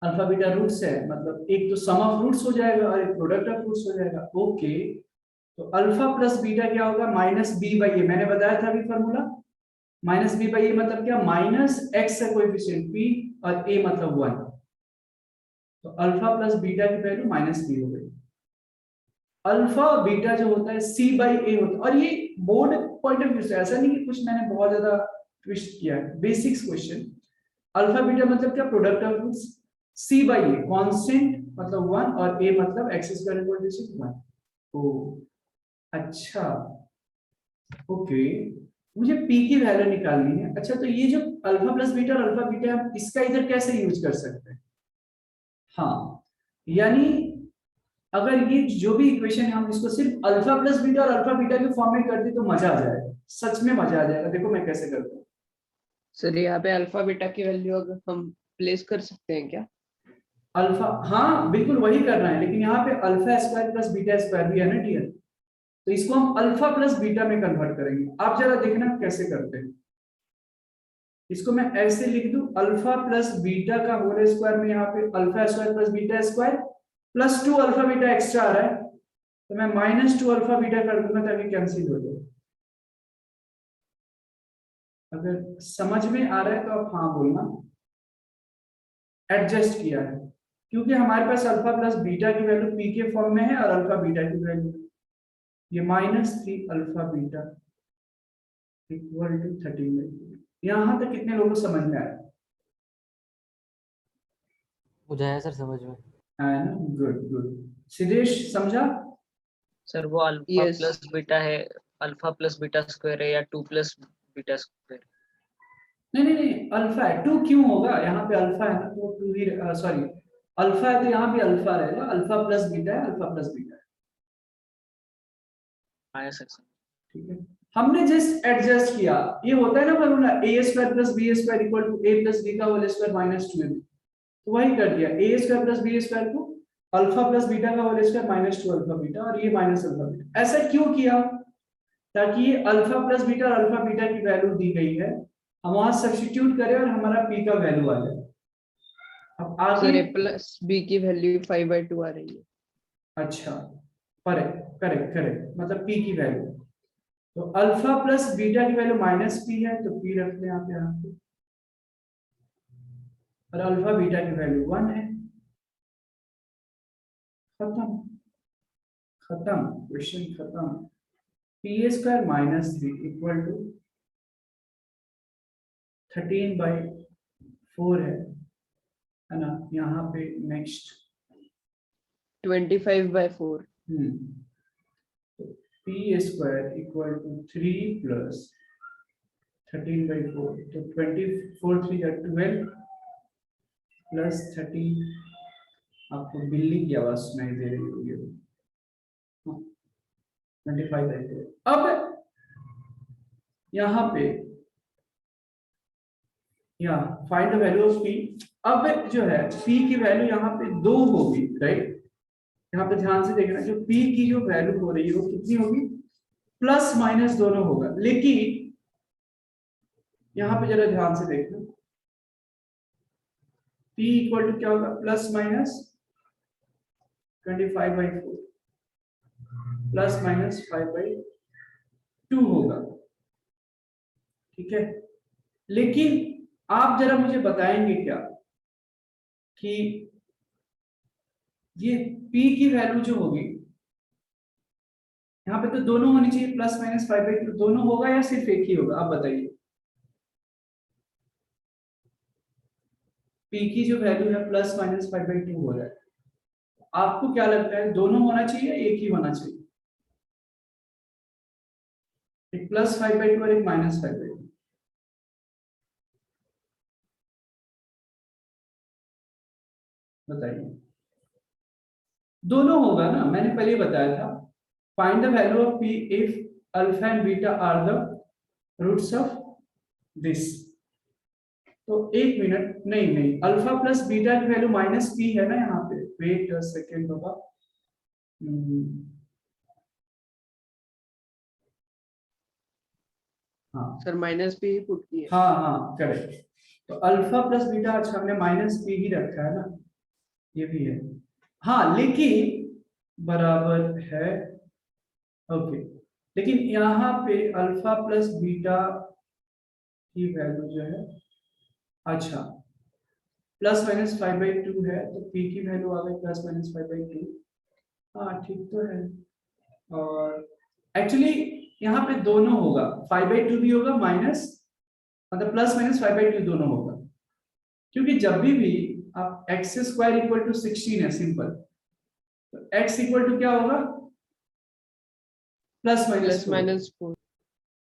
अल्फा बीटा रूट्स है, मतलब एक तो सम ऑफ रूट्स हो जाएगा और एक प्रोडक्ट ऑफ रूट्स हो जाएगा। ओके, तो अल्फा प्लस बीटा क्या होगा, माइनस बी बाई ए। मैंने बताया था अभी फॉर्मूला, माइनस बी बाई ए मतलब क्या, माइनस एक्स है कोएफिशिएंट पी और ए मतलब 1। तो अल्फा प्लस बीटा की वैल्यू माइनस बी हो गई। अल्फा बीटा जो होता है सी बाई ए होता है, और ये बोर्ड पॉइंट ऑफ व्यू से ऐसा नहीं कि कुछ मैंने बहुत ज्यादा ट्विस्ट किया है, बेसिक्स क्वेश्चन। अल्फा बीटा मतलब क्या, product of roots, c by a constant मतलब 1 और ए मतलब एक्स स्क्वायर इक्वल टू 1। ओ अच्छा, ओके, मुझे पी की वैल्यू निकालनी है। अच्छा, तो ये जो अल्फा प्लस बीटा और अल्फा बीटा हम इसका इधर कैसे यूज कर सकते हैं। हाँ, यानी अगर ये जो भी इक्वेशन है हम इसको सिर्फ अल्फा प्लस बीटा और अल्फा बीटा के फॉर्म में कर दे तो मजा आ जाएगा, सच में मजा आ जाएगा। देखो मैं कैसे करता हूँ। सर यहाँ पे अल्फा बीटा की वैल्यू अगर हम प्लेस कर सकते हैं क्या? अल्फा, हाँ बिल्कुल वही करना है, लेकिन यहाँ पे alpha square plus beta square भी है ना डियर, तो इसको हम अल्फा प्लस बीटा में कन्वर्ट करेंगे। आप जरा देखना कैसे करते हैं। इसको मैं ऐसे लिख दूं, अल्फा प्लस बीटा का होल स्क्वायर में यहाँ पे alpha square plus beta square plus 2 alpha beta extra आ रहा है, तो मैं माइनस 2 अल्फा बीटा कर दूंगा ताकि कैंसिल हो जाए। अगर समझ में आ रहा है तो आप हाँ बोलना। एडजस्ट किया है क्योंकि हमारे पास अल्फा प्लस बीटा की वैल्यू पी के फॉर्म में है और अल्फा बीटा की वैल्यू ये -3 अल्फा बीटा इक्वल टू 13। यहां तक कितने लोगों को समझ में आया? मुझे आया सर समझ में। है ना, गुड गुड। सिद्धेश समझा? सर वो अल्फा Yes. प्लस बीटा है, अल्फा प्लस बीटा स्क्वायर है या 2 प्लस बीटा स्क्वायर? नहीं नहीं नहीं, अल्फा है, 2 क्यों होगा, यहाँ पे अल्फा है ना तो 2 ही, सॉरी अल्फा है तो यहाँ भी अल्फा रहेगा, अल्फा प्लस बीटा है, अल्फा प्लस बीटा है। आया सर। ठीक है, हमने जस्ट एडजस्ट किया। ये होता है ना formula a square plus b square equal to a plus b का होल स्क्वायर माइनस 2ab, तो वही कर दिया, a square plus b square को अल्फा प्लस बीटा का whole square minus 2 alpha beta और ये माइनस अल्फा बीटा। ऐसा क्यों किया, ताकि ये अल्फा प्लस बीटा और अल्फा बीटा की वैल्यू दी गई है, हम वहां सब्स्टिट्यूट करें और हमारा पी का वैल्यू आ जाए। अब सर आगे, a प्लस बी की वैल्यू 5/2 आ रही है। अच्छा करेक्ट करेक्ट करेक्ट, मतलब पी की वैल्यू, तो अल्फा प्लस बीटा की वैल्यू माइनस पी है तो पी रखते हैं आप यहाँ पे, और अल्फा बीटा की वैल्यू 1 है। खत्म, खत्म, क्वेश्चन खत्म। P square minus 3 equal to 13/4 है ना। यहाँ पे next 25/4। P square equal to 3 plus 13/4, तो 24 3 या 12 प्लस 13, आपको बिल्ली की आवाज सुनाई दे रही होगी, 25/4। अब यहाँ पे यहाँ find the value of P. अब जो है पी की वैल्यू यहाँ पे 2 होगी, राइट। यहाँ पे ध्यान से देखना, जो पी की जो वैल्यू हो रही है वो कितनी होगी, प्लस माइनस दोनों होगा, लेकिन यहाँ पे जरा ध्यान से देखना, पी इक्वल टू क्या होगा, प्लस माइनस 25/4 प्लस माइनस 5/2 होगा, ठीक है। लेकिन आप जरा मुझे बताएंगे क्या कि ये p की वैल्यू जो होगी यहाँ पे, तो दोनों होनी चाहिए, प्लस माइनस 5/2 दोनों होगा या सिर्फ एक ही होगा, आप बताइए। p की जो वैल्यू है प्लस माइनस 5/2 हो रहा है, आपको क्या लगता है दोनों होना चाहिए या एक ही होना चाहिए? एक प्लस 5/2 और एक माइनस 5/2, बताइए। दोनों होगा ना, मैंने पहले ही बताया था, find the value of p if alpha and beta are the roots of this. तो एक मिनट, नहीं नहीं, अल्फा प्लस बीटा की वैल्यू माइनस p है ना यहाँ पे, वेट अ सेकेंड बाबा। हाँ सर माइनस भी ही पुट किया। हाँ हाँ करेक्ट। तो अल्फा प्लस बीटा, अच्छा हमने माइनस पी ही रखा है ना, ये भी है। हाँ लेकिन बराबर है, ओके। लेकिन यहाँ पे अल्फा प्लस बीटा की वैल्यू जो है, अच्छा प्लस माइनस 5/2 है, तो पी की वैल्यू आ गई प्लस माइनस 5/2। हाँ ठीक तो है। और एक्चुअली यहाँ पे दोनों होगा, 5/2 भी होगा माइनस, मतलब प्लस माइनस 5/2 दोनों होगा, क्योंकि जब भी आप एक्स स्क्वायर इक्वल टू 16 है सिंपल, तो एक्स इक्वल टू क्या होगा, प्लस माइनस प्लस माइनस 4।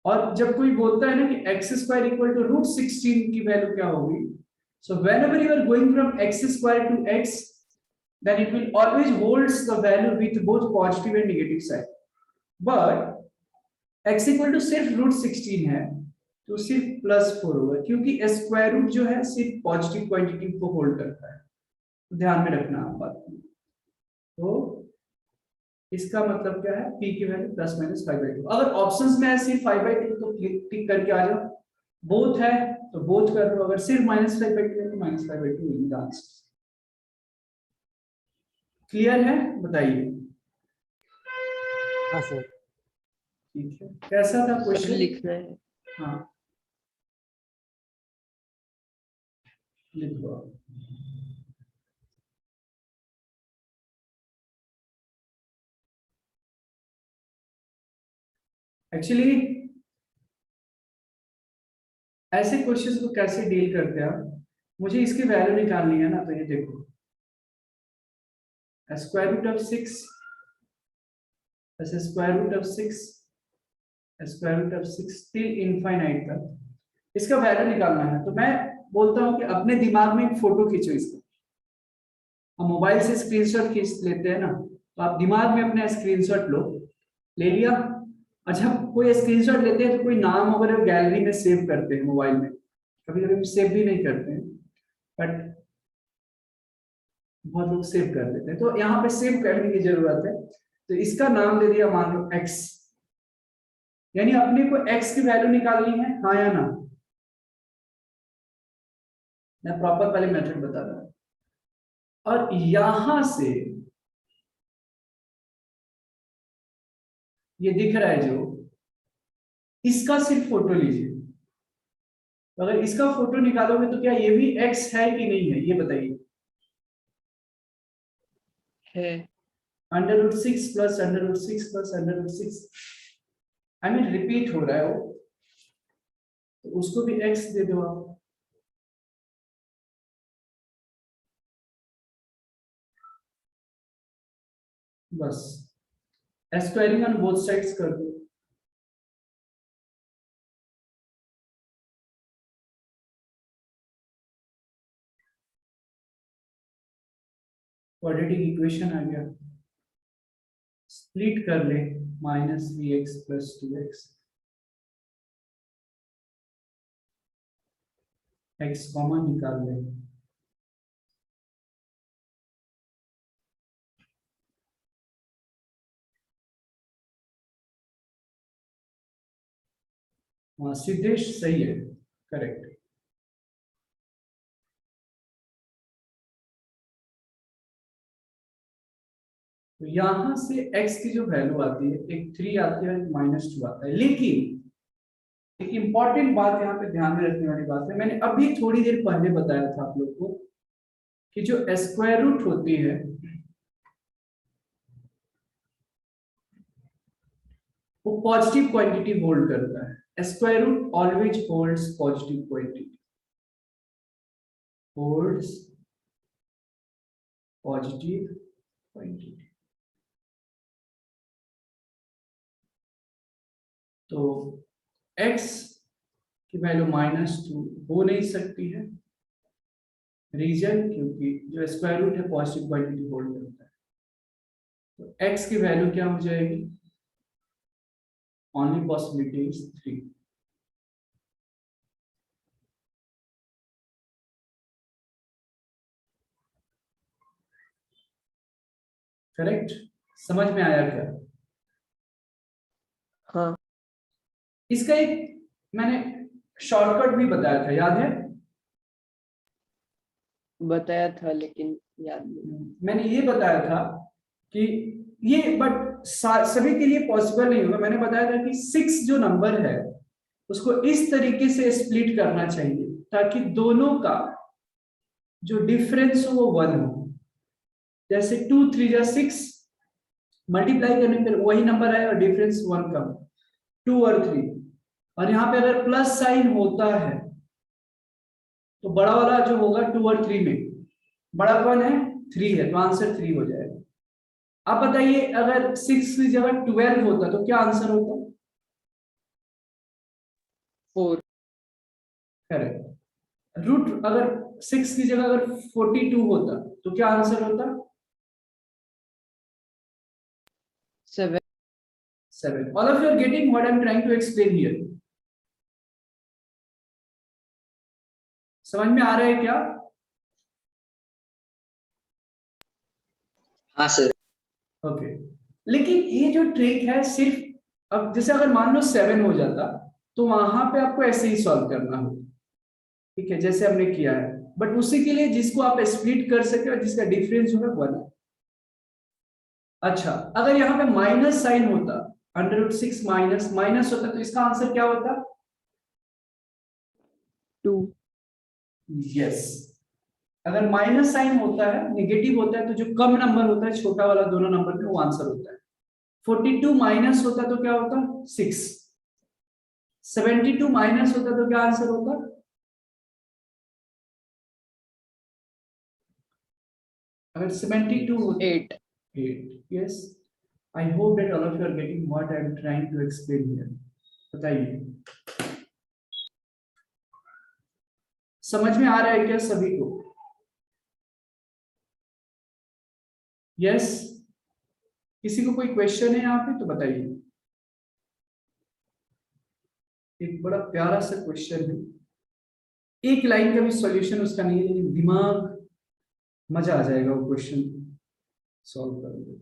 और जब कोई बोलता है ना कि x square equal to root 16 की वैल्यू क्या होगी, so whenever you are going from x square to x, then it will always holds the value with both positive and negative side, but x equal to सिर्फ root 16 है तो सिर्फ +4 होगा, क्योंकि square root जो है सिर्फ पॉजिटिव क्वांटिटी को होल्ड करता है, तो ध्यान में रखना आप बात को। तो इसका मतलब क्या है, p की वैल्यू प्लस माइनस 5/2। अगर ऑप्शंस में है सिर्फ 5/2 तो टिक करके आ जाओ, बोथ है तो बोथ कर लो, अगर सिर्फ -5/2 है तो -5/2 विल बी आंसर। क्लियर है, बताइए। हाँ सर। ठीक है, कैसा था सर क्वेश्चन? लिखना है। हाँ लिखो। एक्चुअली ऐसे क्वेश्चंस को कैसे डील करते हैं आप, मुझे इसकी वैल्यू निकालनी है ना, तो ये देखो स्क्वायर रूट ऑफ 6 ऐसे square root of 6 square root of 6 till infinite तक इसका वैल्यू निकालना है। तो मैं बोलता हूं कि अपने दिमाग में एक फोटो खींचो इसका, हम मोबाइल से स्क्रीनशॉट खींच लेते हैं ना, तो आप दिमाग में अपना स्क्रीनशॉट लो, ले लिया। अच्छा कोई स्क्रीनशॉट लेते हैं तो कोई नाम वगैरह गैलरी में सेव करते हैं मोबाइल में, कभी कभी सेव भी नहीं करते हैं, बट बहुत लोग सेव कर देते हैं, तो यहाँ पे सेव करने की जरूरत है। तो इसका नाम दे दिया मान लो x, यानी अपने को x की वैल्यू निकालनी है, हाँ या ना। मैं प्रॉपर पहले मेथड बता रहा हूं, और यहां से ये दिख रहा है जो, इसका सिर्फ फोटो लीजिए। तो अगर इसका फोटो निकालोगे तो क्या ये भी x है कि नहीं है, ये बताइए। है √6 plus √6 plus √6, I mean repeat हो रहा है वो, तो उसको भी x दे दो आप। बस स्क्वायरिंग ऑन बोथ साइड्स कर दो। क्वाड्रेटिक इक्वेशन आ गया, स्प्लिट कर ले, -vx plus 2x, x common निकाल ले, हाँ सिद्धेश सही है, करेक्ट। तो यहां से x की जो वैल्यू आती है, एक 3 आती है, -2 आता है, लेकिन एक इंपॉर्टेंट बात यहाँ पे ध्यान में रखने वाली बात है, मैंने अभी थोड़ी देर पहले बताया था आप लोग को कि जो स्क्वायर रूट होती है वो पॉजिटिव क्वांटिटी होल्ड करता है, square root always holds positive quantity, holds positive quantity. तो x की वैल्यू -2 हो नहीं सकती है, रीजन क्योंकि जो स्क्वायर रूट है पॉजिटिव क्वांटिटी होल्ड करता है, तो x की वैल्यू क्या हो जाएगी, ओनली पॉसिबिलिटी इज 3। करेक्ट, समझ में आया क्या? हाँ इसका एक मैंने शॉर्टकट भी बताया था, याद है? बताया था लेकिन याद नहीं। मैंने ये बताया था कि ये बट सभी के लिए पॉसिबल नहीं होगा। मैंने बताया था कि 6 जो नंबर है उसको इस तरीके से स्प्लिट करना चाहिए ताकि दोनों का जो डिफरेंस हो वो 1 हो। जैसे 2 3 जा 6, मल्टीप्लाई करने पर वही नंबर आए और डिफरेंस 1 का 2 और 3। और यहाँ पे अगर प्लस साइन होता है तो बड़ा वाला जो होगा 2 और 3 में, बड़ा कौन है? 3 है, तो आंसर 3 हो जाएगा। अब बताइए अगर 6 की जगह 12 होता तो क्या आंसर होता? 4। करेक्ट। रूट अगर 6 की जगह अगर 42 होता तो क्या आंसर होता? 7। 7. All of you are getting what I'm trying to explain here. समझ में आ रहा है क्या? हाँ सर। ओके। लेकिन ये जो ट्रिक है सिर्फ अब जैसे अगर मान लो 7 हो जाता तो वहां पे आपको ऐसे ही सॉल्व करना हो, ठीक है, जैसे हमने किया है। बट उसी के लिए जिसको आप स्प्लिट कर सके और जिसका डिफरेंस होगा 1। अच्छा, अगर यहाँ पे माइनस साइन होता, √6 माइनस माइनस होता तो इसका आंसर क्या होता? 2। यस। अगर माइनस साइन होता है, नेगेटिव होता है, तो जो कम नंबर होता है छोटा वाला दोनों नंबर में वो आंसर होता है। 42 माइनस होता तो क्या होता? 6। 72 माइनस होता तो क्या आंसर होता? अगर 72 होता 8। 8. Yes. I hope that all of you are getting what I am trying to explain here. बताइए, समझ में आ रहा है क्या सभी को? यस? किसी को कोई क्वेश्चन है यहाँ पे तो बताइए। एक बड़ा प्यारा सा क्वेश्चन है, एक लाइन का भी सॉल्यूशन उसका नहीं है, लेकिन दिमाग मजा आ जाएगा वो क्वेश्चन सॉल्व करोगे।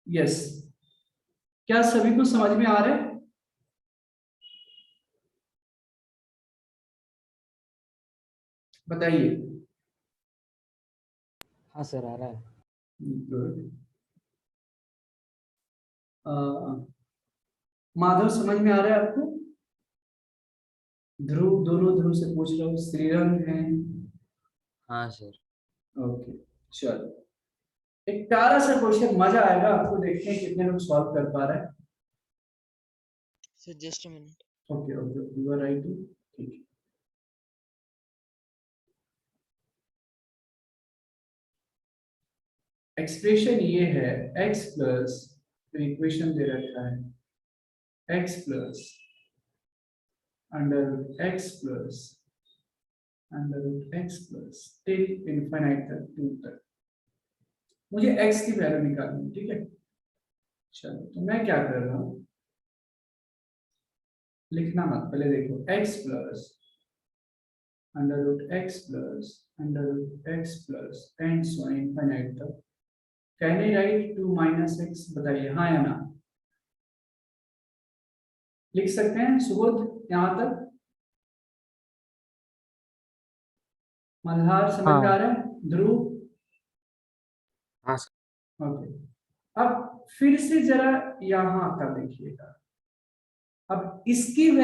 यस, क्या सभी को समझ में आ रहा है? बताइए। हाँ सर आ रहा है। गुड। माधव समझ में आ रहा है आपको? ध्रुव, दोनों ध्रुव से पूछ रहा हूँ, श्रीरंग है। हाँ सर। ओके, चलो एक प्यारा सा क्वेश्चन, मजा आएगा आपको, देखते हैं कितने लोग सॉल्व कर पा रहे हैं। Sir just a minute. Okay okay, you are right, ठीक है। एक्सप्रेशन ये है x प्लस, तो इक्वेशन दे रखा है x plus √x plus √x plus till infinite तक 2 तक। मुझे x की वैल्यू निकालनी है, ठीक है। चलो तो मैं क्या कर रहा हूँ, लिखना मत, पहले देखो x plus √x plus √x plus and so infinite तक। Can I write 2 minus x? बताइए हाँ या ना। लिख सकते हैं सुबोध यहाँ तक? मल्हार समझ में आ हाँ। रहा है? ध्रुव? हाँ सर। ओके। अब फिर से जरा यहाँ का देखिएगा। अब इसकी भी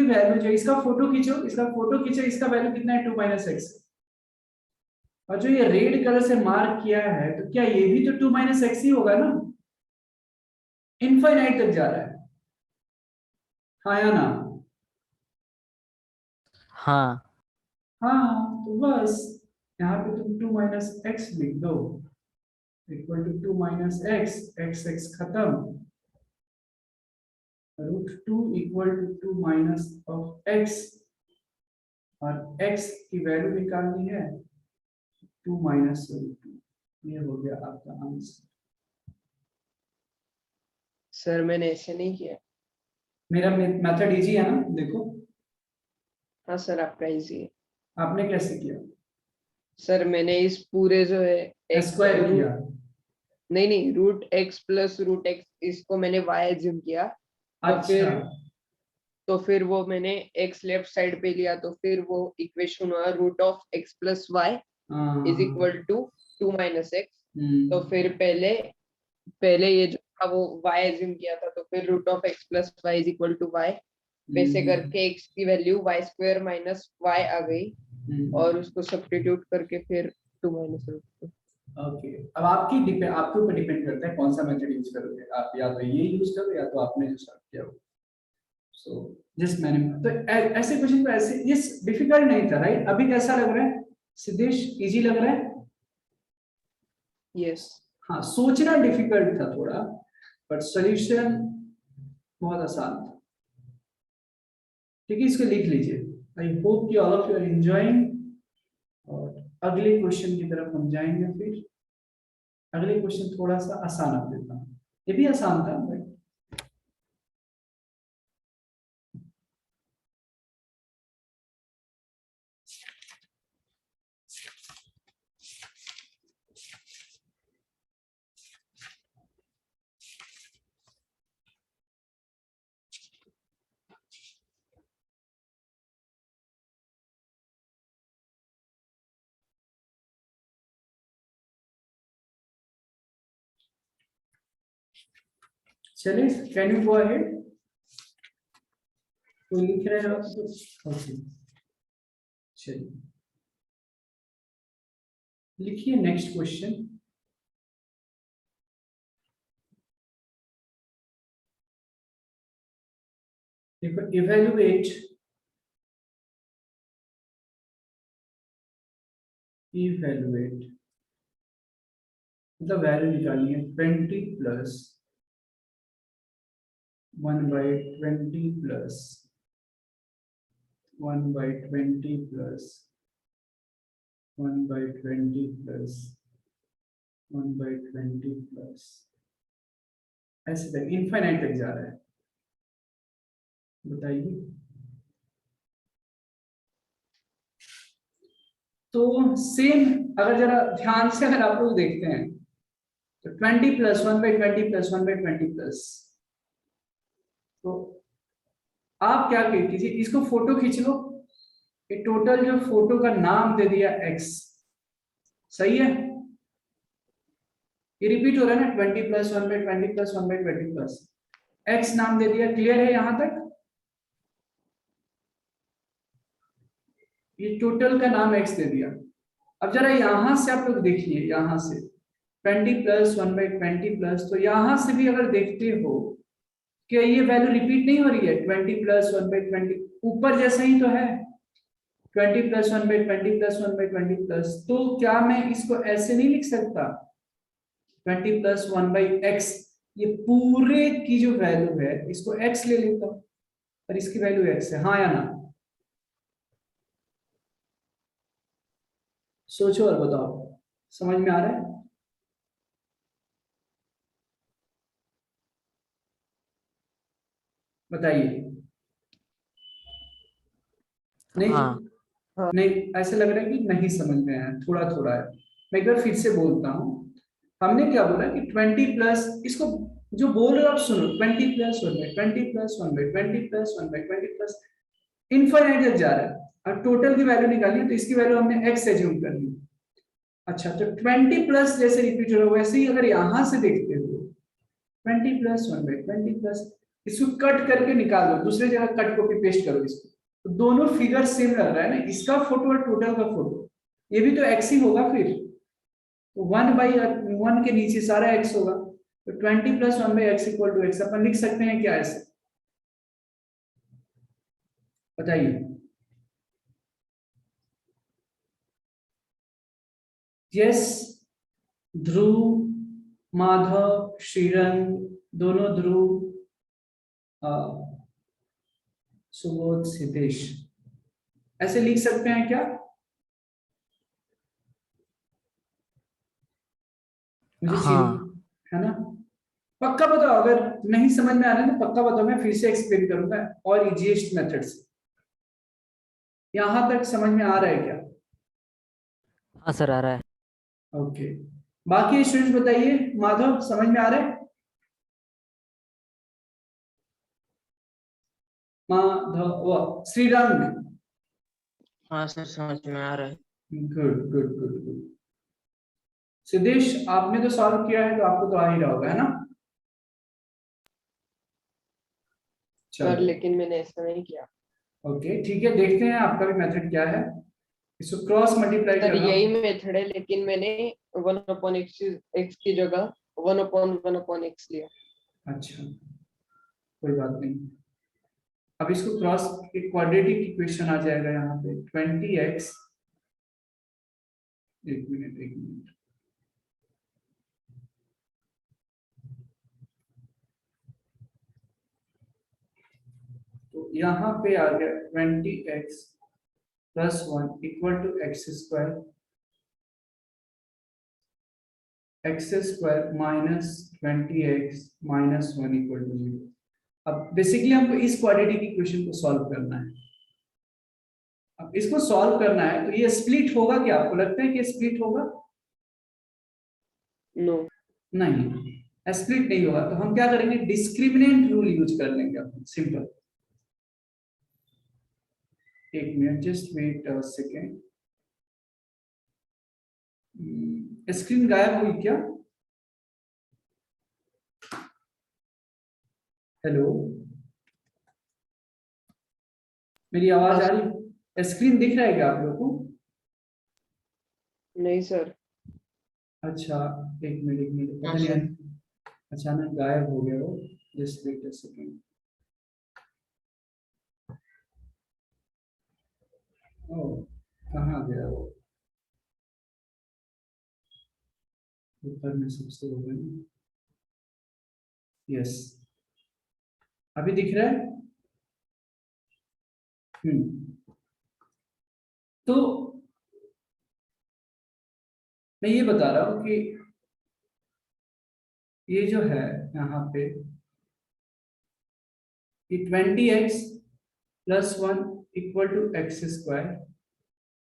वैल्यू जो, इसका फोटो खींचो, इसका वैल्यू कितना है? 2 माइनस एक्स। और जो ये रेड कलर से मार्क किया है तो क्या ये भी तो 2 माइनस एक्स ही होगा ना? इनफाइनाइट तक जा रहा है, हाँ या ना? हाँ। हाँ, तो बस यहाँ पे तुम 2 माइनस एक्स लिख दो, equal to 2 minus x, x खत्म, √2 equal to 2 minus of x, और x की वैल्यू निकालनी है 2 माइनस √2। ये हो गया आपका आंसर। सर मैंने ऐसे नहीं किया। मेरा मेथड इजी है ना, देखो। हाँ सर आपका इजी है। आपने कैसे किया? सर मैंने इस पूरे जो है स्क्वायर किया। नहीं नहीं, root x plus root x, इसको मैंने y एज्यूम किया, अच्छा तो फिर वो मैंने x लेफ्ट साइड पे लिया, तो फिर वो इक्वेशन हुआ root of x plus y हाँ is equal to 2 minus x. तो हम्म, फिर पहले ये जो था वो y एज्यूम किया था, तो फिर root of x plus y is equal to y, वैसे करके x की value y square minus y आ गई, और उसको सब्स्टिट्यूट करके फिर 2 माइनस रूट 2। ओके। अब आपके ऊपर डिपेंड करता है कौन सा मेथड यूज करोगे आप, या तो ये यूज करो या तो आपने जो सॉल्व किया हो। सो जस्ट मैंने तो ऐसे क्वेश्चन को ऐसे ये डिफिकल्ट नहीं था राइट? अभी कैसा लग रहा है सिद्धेश? इजी लग रहा है? यस। हाँ, सोचना डिफिकल्ट था थोड़ा, बट सॉल्यूशन बहुत आसान था। ठीक है, इसको लिख लीजिए। आई होप कि all of you are enjoying, और अगले क्वेश्चन की तरफ हम जाएंगे। फिर अगले क्वेश्चन थोड़ा सा आसान आप देता हूँ, ये भी आसान था बट चलिए, कैन यू गो अहेड? कोई लिख रहे हो तो ओके, चलिए लिखिए नेक्स्ट क्वेश्चन। देखो, इवेलुएट मतलब वैल्यू निकालनी है 20 plus 1/20 plus 1/20 plus 1/20 plus 1/20 plus, ऐसे तक इनफाइनाइट तक जा रहा है। बताइए। तो सेम, अगर जरा ध्यान से अगर आप लोग देखते हैं तो 20 प्लस 1/20 प्लस 1/20 प्लस, तो आप क्या कीजिए, इसको फोटो खींच लो। ये टोटल जो फोटो का नाम दे दिया x, सही है? ये रिपीट हो रहा है ना, 20 प्लस 1/20 प्लस 1/20 प्लस x नाम दे दिया। क्लियर है यहां तक? ये टोटल का नाम x दे दिया। अब जरा यहां से आप लोग देखिए, यहां से 20 प्लस 1/20 प्लस, तो यहां से भी अगर देखते हो कि ये वैल्यू रिपीट नहीं हो रही है, 20 प्लस 1/20 ऊपर जैसा ही तो है, 20 प्लस 1/20 प्लस 1/20 प्लस, तो क्या मैं इसको ऐसे नहीं लिख सकता? 20 प्लस 1/x, ये पूरे की जो वैल्यू है इसको x ले लेता हूं, और इसकी वैल्यू x है, हाँ या ना? सोचो और बताओ, समझ में आ रहा है? बताइए। नहीं, हाँ नहीं ऐसे लग रहा है कि नहीं समझ में आया, थोड़ा थोड़ा है। मैं एक बार फिर से बोलता हूँ। हमने क्या बोला कि 20 प्लस, इसको जो बोल रहे हो आप सुनो, 20 plus 1/20 plus 1/20 plus 1/20 plus infinite तक जा रहा है, और टोटल की वैल्यू निकाली तो इसकी वैल्यू हमने x एज्यूम कर ली। अच्छा, तो 20 प्लस जैसे रिपीट हो रहा है, वैसे ही अगर यहां से देखते हो 20 प्लस 1/20 प्लस, इसको कट करके निकाल दो, दूसरी जगह कट कॉपी पेस्ट करो इसको, तो दोनों फिगर सेम लग रहा है ना, इसका फोटो और टोटल का फोटो, ये भी तो x ही होगा। फिर तो 1/1 के नीचे सारा x होगा, तो 20 plus 1/x equal to x अपन लिख सकते हैं क्या ऐसे? बताइए। यस, ध्रुव, माधव, श्रीरंग, दोनों ध्रुव, सुबोध, सिद्धेश, ऐसे लिख सकते हैं क्या? मुझे हाँ है ना? पक्का बताओ, अगर नहीं समझ में आ रहा है ना पक्का बताओ, मैं फिर से एक्सप्लेन करूंगा और इजीएस्ट मेथड से। यहां तक समझ में आ रहा है क्या? हाँ सर आ रहा है। ओके, बाकी स्टूडेंट्स बताइए, माधव समझ में आ रहा है? माधव, श्रीराम, हाँ सर समझ में आ रहा है। Good good good good. Siddhesh आपने तो सॉल्व किया है तो आपको तो आ ही रहा होगा, है ना? सर चलो लेकिन मैंने ऐसा नहीं किया। ओके ठीक है, देखते हैं आपका भी मेथड क्या है। इसको क्रॉस मल्टीप्लाई सर करना। यही मेथड है, लेकिन मैंने 1/x की जगह 1/1/x लिया। अच्छा कोई बात नहीं। अब इसको क्रॉस क्वाड्रेटिक इक्वेशन आ जाएगा यहाँ पे 20x, एक मिनट, तो यहाँ पे आ गया 20x plus 1 equal to x square minus 20x minus 1 equal to 0। अब बेसिकली हमको इस क्वाड्रेटिक इक्वेशन को सॉल्व करना है। अब इसको सॉल्व करना है तो ये स्प्लिट होगा क्या? आपको लगता है कि स्प्लिट होगा? नो, नहीं, स्प्लिट नहीं होगा। तो हम क्या करेंगे, डिस्क्रिमिनेंट रूल यूज कर लेंगे अपन, सिंपल। एक minute, just wait a second. Screen गायब हुई क्या? हेलो, मेरी आवाज आ रही है? स्क्रीन दिख रहा है क्या आप लोगों को? नहीं सर। अच्छा एक मिनट, पता हाँ, नहीं सर। अचानक गायब हो गया वो। Just wait a second. ओ कहाँ गया वो? ऊपर में सबसे हो गया। यस, अभी दिख रहा है? तो मैं ये बता रहा हूँ कि ये जो है यहाँ पे कि 20x plus 1 equal to x square,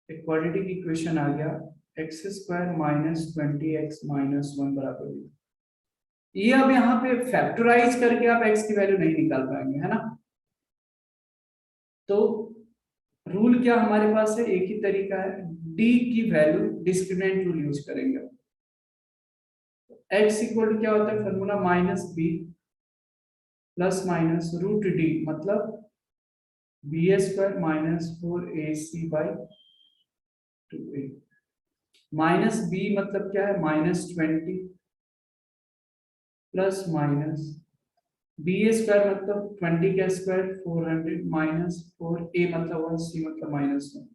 quadratic equation आ गया x square minus 20x minus 1 बराबर 0। ये अब यहाँ पे फैक्टराइज करके आप x की वैल्यू नहीं निकाल पाएंगे, है ना? तो रूल क्या हमारे पास है, एक ही तरीका है, d की वैल्यू डिस्क्रिमिनेंट रूल यूज करेंगे। x इक्वल टू क्या होता है formula, minus b plus minus root d, मतलब b square minus 4ac by 2a। Minus b मतलब क्या है, minus 20 plus minus b square मतलब 20 का स्क्वायर 400 माइनस 4a मतलब 1, c मतलब माइनस 1।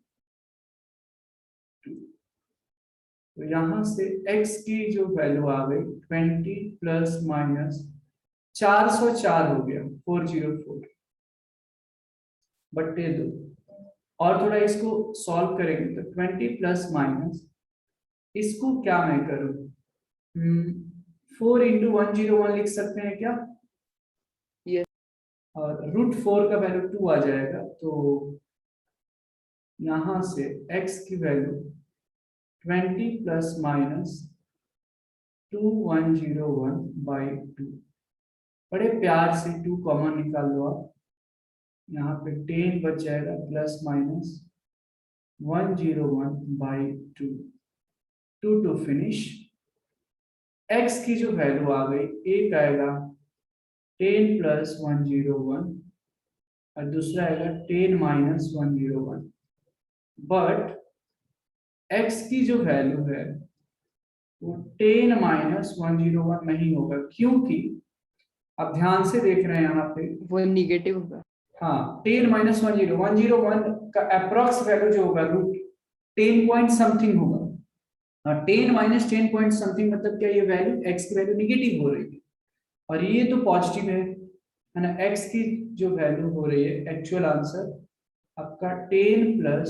तो यहां से x की जो वैल्यू आ गई 20 प्लस माइनस 404 हो गया 404 बट्टे 2। और थोड़ा इसको सॉल्व करेंगे तो 20 प्लस माइनस, इसको क्या मैं करूं, 4 इंटू 101 लिख सकते हैं क्या? Yes. और रूट 4 का वैल्यू 2 आ जाएगा। तो यहां से x की वैल्यू 20 प्लस माइनस 2101 बाई 2। बड़े प्यार से 2 कॉमन निकाल लो आप, यहाँ पे 10 बच जाएगा plus minus 101 by 2 to finish. x की जो वैल्यू आ गई, एक आएगा 10 प्लस 101 और दूसरा आएगा 10 माइनस 101। बट x की जो वैल्यू है वो 10 माइनस 101 नहीं होगा, क्योंकि आप ध्यान से देख रहे हैं यहाँ पे, वो निगेटिव होगा। हाँ 10 माइनस 101 का अप्रोक्स वैल्यू जो होगा रूट 10 पॉइंट समथिंग होगा। 10 माइनस 10 पॉइंट समथिंग मतलब क्या, ये वैल्यू x की वैल्यू निगेटिव हो रही है और ये तो पॉजिटिव है ना। x की जो वैल्यू हो रही है, एक्चुअल आंसर आपका 10 प्लस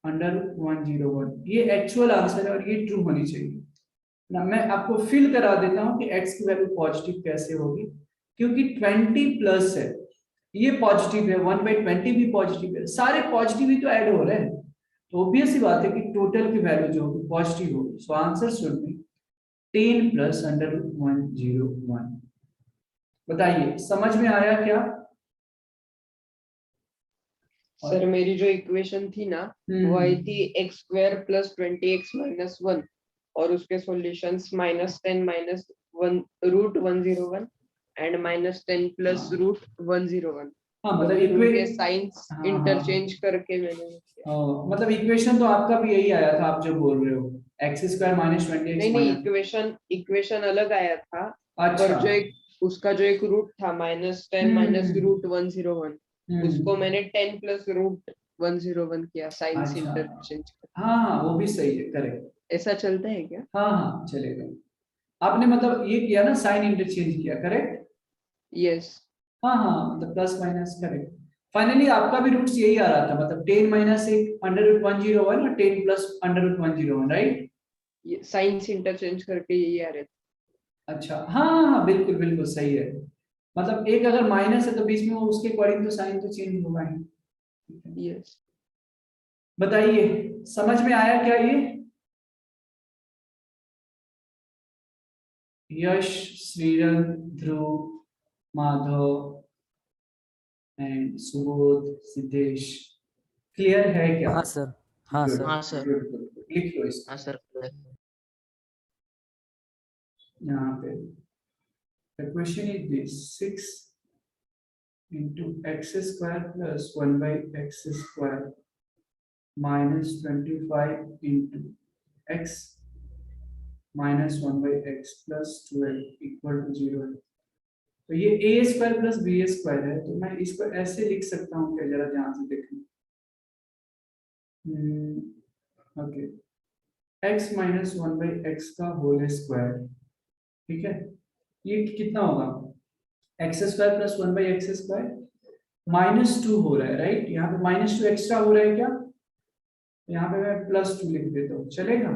अंडर 101, ये एक्चुअल आंसर है और ये ट्रू होनी चाहिए ना। मैं आपको फिल करा देता हूं कि x की वैल्यू पॉजिटिव कैसे होगी, क्योंकि 20 प्लस है, ये पॉजिटिव है, 1/20 भी पॉजिटिव है, सारे पॉजिटिव ही तो ऐड हो रहे हैं। तो ऑब्वियस सी बात है कि टोटल की वैल्यू जो होगी पॉजिटिव होगी। So answer should be 10 plus under root 101। बताइए समझ में आया क्या? सर मेरी जो इक्वेशन थी ना वो आई थी x square plus 20x minus 1 और उसके solutions -10 minus 1 root 101 and -10 plus root 101। हाँ मतलब उनके साइंस हाँ, इंटरचेंज करके मैंने किया। मतलब इक्वेशन तो आपका भी यही आया था, आप जो बोल रहे हो एक्स स्क्वायर माइनस 20x नहीं नहीं, इक्वेशन अलग आया था। अच्छा पर जो एक उसका जो एक रूट था -10 माइनस रूट 101, उसको मैंने 10 प्लस रूट 101 किया साइंस अच्छा इंटरचेंज। हाँ वो भी सही है, करेक्ट। ऐसा चलता है क्या? हाँ चलेगा। आपने मतलब ये किया ना, साइन इंटरचेंज किया, करेक्ट। यस। हाँ मतलब प्लस माइनस, करेक्ट। फाइनली आपका भी रूट्स यही आ रहा था, मतलब 10 माइनस एक अंडर रूट 101 और 10 plus under root 101, right. Signs interchange करके यही आ रहे थे। अच्छा हाँ बिल्कुल बिल्कुल सही है। मतलब एक अगर माइनस है तो बीच में वो उसके अकॉर्डिंग तो साइन तो चेंज होगा ही। यस। बताइए समझ में आया क्या ये? यश, श्रीरंग, ध्रुव, माधव एंड सुबोध, सिद्धेश, क्लियर है क्या? हाँ सर। हाँ Good, सर। हाँ सर। good, good, good. लिख लो इसको हाँ सर। यहाँ पे। The question is this: 6 into x square plus 1 by x square minus 25 into x minus 1 by x plus 12 equal to 0 है। तो ये a square plus b square है, तो मैं इसको ऐसे लिख सकता हूँ क्या? जरा ध्यान से देखें। Okay, x minus 1 by x का होल स्क्वायर, ठीक है। ये कितना होगा? X square plus 1 by x square -2 हो रहा है, राइट। यहाँ पे -2 एक्स्ट्रा हो रहा है क्या? यहाँ पे मैं +2 लिख देता हूँ, चलेगा?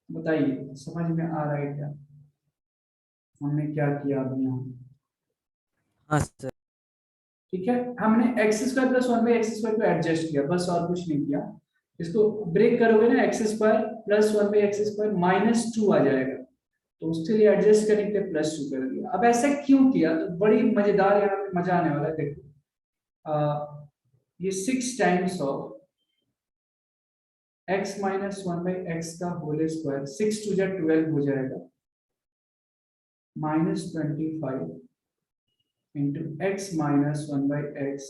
बताइए समझ में आ रहा है क्या हमने क्या किया अभी यहाँ? हाँ सर। ठीक है, हमने x square plus 1 by x square को एडजस्ट किया, बस और कुछ नहीं किया। इसको ब्रेक करोगे ना, x square plus 1 by x square -2 आ जाएगा, तो उसके लिए एडजस्ट करने के लिए +2 कर दिया। अब ऐसा क्यों किया? तो बड़ी मजेदार यहाँ पे मजा आने वाला है, देखो। ये 6 times of x minus 1 by x का होल स्क्वायर, 6 टू जा 12 हो जाएगा, -25 into x minus 1 by x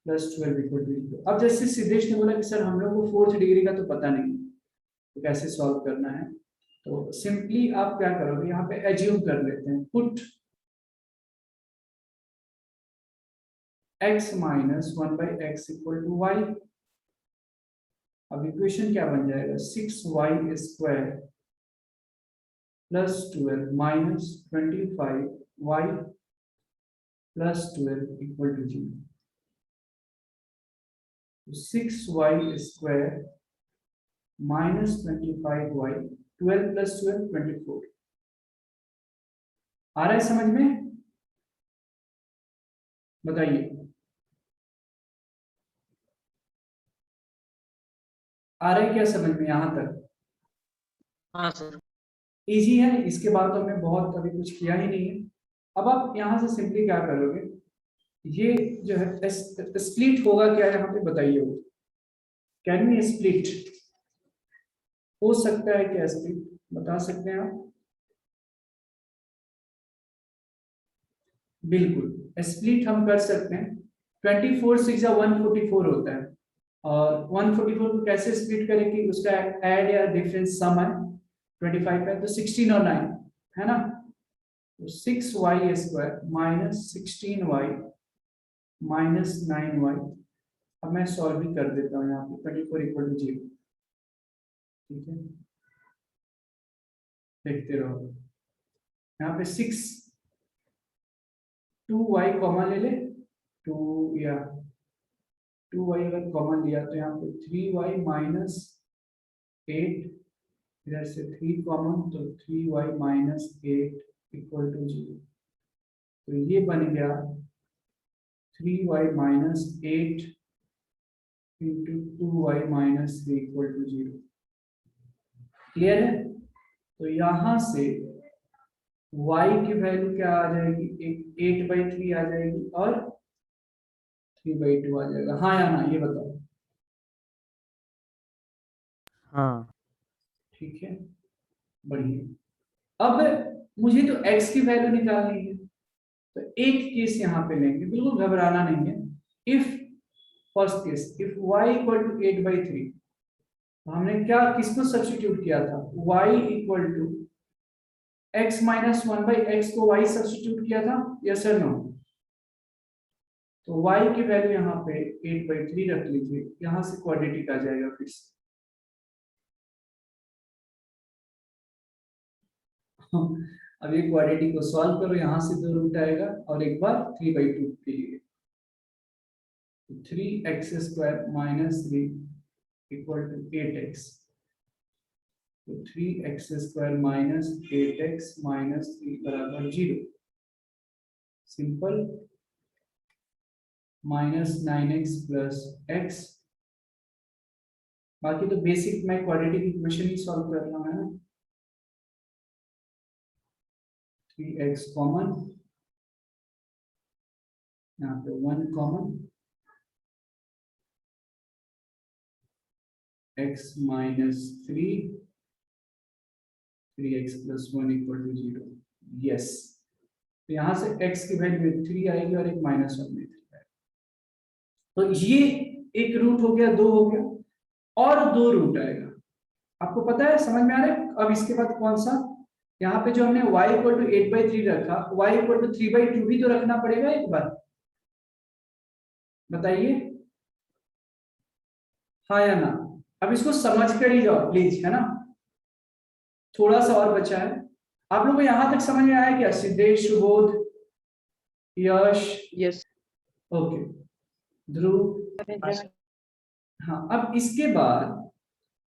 plus 12 equal to. अब जैसे सिद्धेश ने बोला कि सर हम लोग को 4th डिग्री का तो पता नहीं, तो कैसे सॉल्व करना है? तो सिंपली आप क्या करोगे, यहाँ पे एज्यूम कर लेते हैं, put x minus 1 by x equal to y. अब इक्वेशन क्या बन जाएगा? 6y square plus 12 minus 25y plus 12 equal to 0। 6y square minus 25y, 12 plus 12 24। आ रहा है समझ में? बताइए, आ रहा है क्या समझ में यहां तक? हाँ सर। इजी है, इसके बाद तो हमने बहुत अभी कुछ किया ही नहीं है। अब आप यहां से सिंपली क्या करोगे, ये जो है स्प्लिट होगा क्या यहाँ पे? बताइए, वो कैन वी स्प्लिट? हो सकता है क्या स्प्लिट? बता सकते हैं आप? बिल्कुल स्प्लिट हम कर सकते हैं। 24 6 144 होता है, और 144 को कैसे स्प्लिट करेंगे? उसका ऐड या डिफरेंस सम है, 25 है तो 16 और 9 है ना। तो 6y square minus 16y minus 9y। अब मैं सॉल्व भी कर देता हूँ यहाँ पे, 24 इक्वल टू 0, ठीक है। देखते रहो, यहाँ पे 6 2y कॉमन ले ले, 2 या 2y अगर कॉमन लिया तो यहाँ पे 3y माइनस 8, इधर से 3 कॉमन तो 3y माइनस 8 इक्वल टू 0। तो ये बन गया 3y minus 8 into 2y minus 3 equal to 0। Clear है? तो यहां से y की वैल्यू क्या आ जाएगी, 8/3 आ जाएगी और 3/2 आ जाएगा। हाँ या ना, ये बताओ। हाँ ठीक है, बढ़िया। अब मुझे तो x की वैल्यू निकालनी है, तो एक केस यहाँ पे लेंगे, बिल्कुल घबराना नहीं है। If first case, if y equal to 8/3, तो हमने क्या किसको सब्स्टिट्यूट किया था, y equal to x minus 1/x को y सब्स्टिट्यूट किया था, यस और नो? तो y की वैल्यू यहाँ पे 8/3 रख लीजिए, यहाँ से क्वाड्रेटिक आ जाएगा फिर से। अब ये क्वाड्रेटिक को सॉल्व करो, यहाँ से 2 रूट आएगा और एक बार 3/2 के लिए, 3x² minus 3 equal to 8x। तो 3x² माइनस 8x माइनस 3 बराबर 0। Simple. Minus 9x plus x। बाकी तो बेसिक मैं क्वाड्रेटिक इक्वेशन ही सॉल्व कर रहा हूं, है ना। 3x कॉमन, यहाँ पे 1 common, x minus 3x plus 1 equal to 0। Yes, तो यहाँ से x की वैल्यू 3 आएगी और एक माइनस 1 में 3 आएगा। तो ये एक रूट हो गया, 2 हो गया, और 2 रूट आएगा। आपको पता है, समझ में आ रहा है? अब इसके बाद कौन सा, यहाँ पे जो हमने y इक्वल टू 8/3 रखा, y इक्वल टू 3/2 भी तो रखना पड़ेगा एक बार, बताइए हाँ या ना। अब इसको समझ कर ही जाओ प्लीज, है ना। थोड़ा सा और बचा है। आप लोगों को यहां तक समझ में आया क्या, सिद्धेश, सुबोध, यश? यस ओके, ध्रुव? हाँ, अब इसके बाद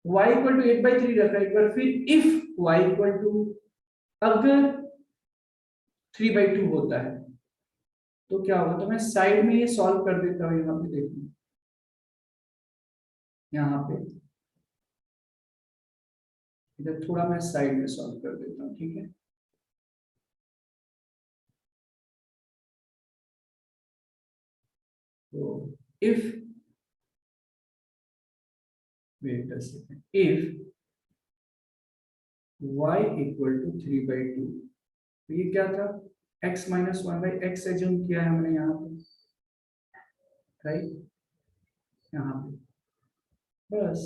y इक्वल टू 8/3 रखा, एक बार फिर इफ y इक्वल टू, अगर 3/2 होता है तो क्या होगा, तो मैं साइड में ये सॉल्व कर देता हूँ। यहाँ पे देखिए, यहाँ पे इधर थोड़ा मैं साइड में सॉल्व कर देता हूँ, ठीक है। तो if, wait a second, if y equal to 3/2, तो ये क्या था, x माइनस 1/x एज्यूम किया है हमने यहाँ पे, राइट, यहाँ पे बस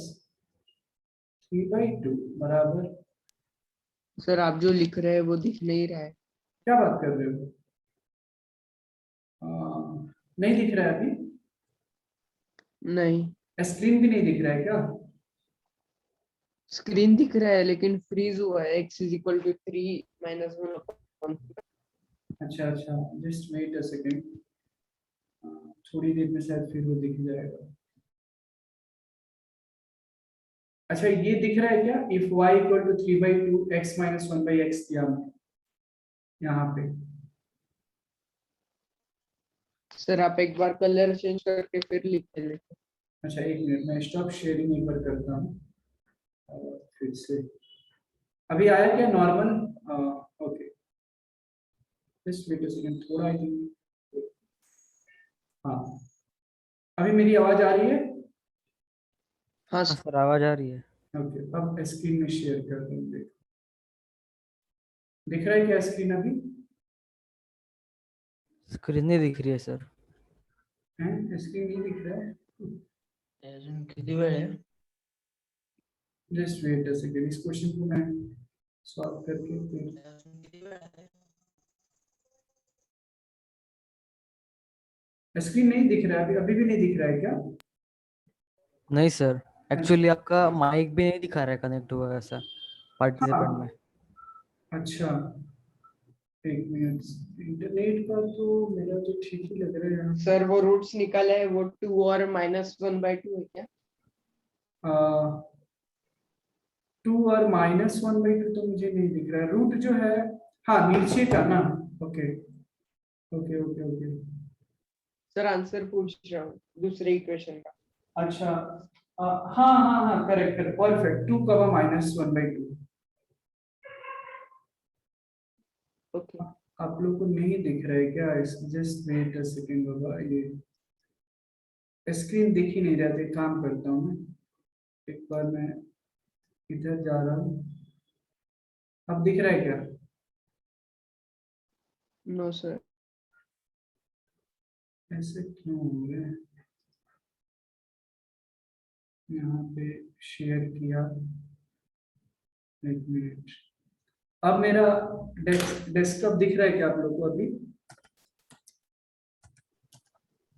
3/2 बराबर, सर, आप जो लिख रहे हैं वो दिख नहीं रहा है। क्या बात कर रहे हो? नहीं दिख रहा है अभी? नहीं, स्क्रीन भी नहीं दिख रहा है क्या? स्क्रीन दिख रहा है लेकिन फ्रीज हुआ है। x is equal to 3 minus 1। अच्छा अच्छा, जस्ट वेट अ सेकंड, थोड़ी देर में शायद फिर वो दिख जाएगा। अच्छा, ये दिख रहा है क्या, if y equal to 3/2 x minus 1/x किया हमने यहाँ पे। सर, आप एक बार कलर चेंज करके फिर लिख लेते। अच्छा, एक मिनट, मैं स्टॉप शेयरिंग एक बार करता हूँ और फिर से। अभी आया क्या normal? Okay, just wait a second, थोड़ा आई थिंक, हाँ अभी मेरी आवाज आ रही है? हाँ हाँ सर। सर, आवाज आ रही है। ओके, अब स्क्रीन में शेयर कर दूँ, देखो दिख रहा है क्या स्क्रीन अभी? स्क्रीन नहीं दिख रही है सर। है, स्क्रीन नहीं दिख रहा है? अजून किती वेळ आहे? जस्ट वेट अ सेकंड, इस क्वेश्चन को मैं सॉल्व करके फिर, अजून किती वेळ आहे? स्क्रीन नहीं दिख रहा है अभी, अभी भी नहीं दिख रहा है क्या? नहीं सर, एक्चुअली आपका माइक भी नहीं दिखा रहा है कनेक्ट हुआ है ऐसा पार्टिसिपेंट में। हाँ, अच्छा, एक मिनट, इंटरनेट का तो मेरा तो ठीक ही लग रहा है यहाँ सर, वो रूट्स निकाला है, वो 2 और -1/2 है क्या? 2 और -1/2 तो मुझे नहीं दिख रहा है, रूट जो है, हाँ नीचे का ना। Okay okay okay okay, sir, answer पूछ रहा हूँ दूसरे इक्वेशन का। अच्छा हाँ हाँ हाँ, correct correct, perfect, 2 comma minus 1/2। Okay आप लोग को नहीं दिख रहा है क्या? जस्ट वेट अ सेकेंड बाबा, ये स्क्रीन दिख ही नहीं रहा था। एक काम करता हूँ मैं, एक बार मैं इधर जा रहा हूँ। अब दिख रहा है क्या? नो सर ऐसे क्यों हो रहा है? यहाँ पे शेयर किया, एक मिनट। अब मेरा डेस्कटॉप दिख रहा है क्या आप लोग को अभी?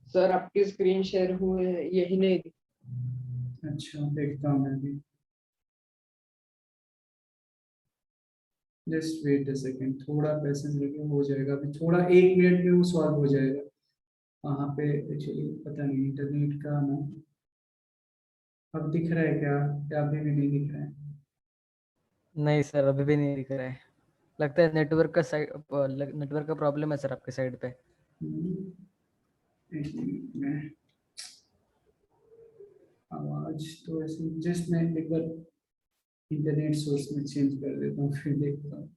सर आपकी स्क्रीन शेयर हुए यही नहीं दिख- अच्छा, देखता हूँ मैं भी। जस्ट वेट अ सेकेंड, थोड़ा पैसेंस लगे, हो जाएगा अभी, थोड़ा 1 मिनट में वो सॉल्व हो जाएगा। वहाँ पे एक्चुअली पता नहीं इंटरनेट का ना। अब दिख रहा है क्या, या अभी भी नहीं दिख रहा है? नहीं सर, अभी भी नहीं दिख रहा है। लगता है नेटवर्क का प्रॉब्लम है सर आपके साइड पे। हम्म, 1 मिनट में आवाज तो ऐसे, जस्ट मैं एक बार इंटरनेट सोर्स में चेंज कर देता हूँ, फिर देखता हूँ।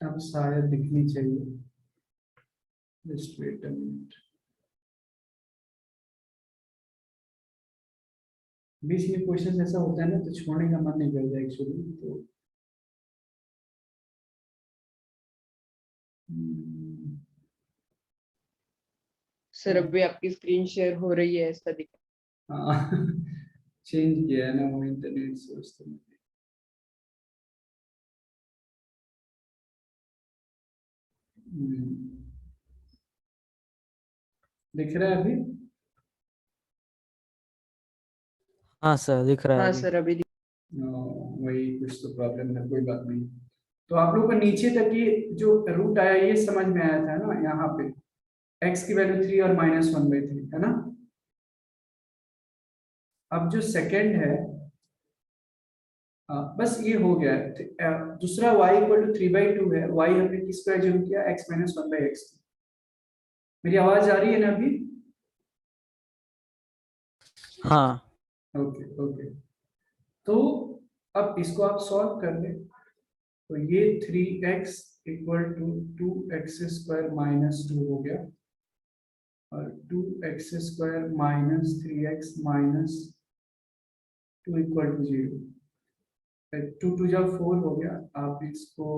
अब शायद दिखनी चाहिए। Just wait a minute. बीच में क्वेश्चन ऐसा होता है ना, तो छोड़ने का मन नहीं करता एक्चुअली तो। हम्म, सर अभी आपकी स्क्रीन शेयर हो रही है ऐसा दिख हाँ चेंज किया है ना वो इंटरनेट सोर्स तो। हम्म, दिख रहा है अभी? हाँ सर, दिख रहा है हाँ अभी। सर अभी दिख- वही कुछ तो प्रॉब्लम है, कोई बात नहीं। तो आप लोग को नीचे तक ये जो रूट आया ये समझ में आया था ना? यहाँ पे x की वैल्यू 3 और -1/3 है ना? अब जो सेकंड है, बस ये हो गया है। दूसरा y = 3/2 है। y हमने किसको एज्यूम किया? x - 1/x। मेरी आवाज आ रही है ना अभी? हाँ ओके ओके। तो अब इसको आप सॉल्व कर ले, तो ये 3x = 2x² - 2 हो गया, और 2x² - 3x - 2 = 0। 2 2 जा 4 हो गया। आप इसको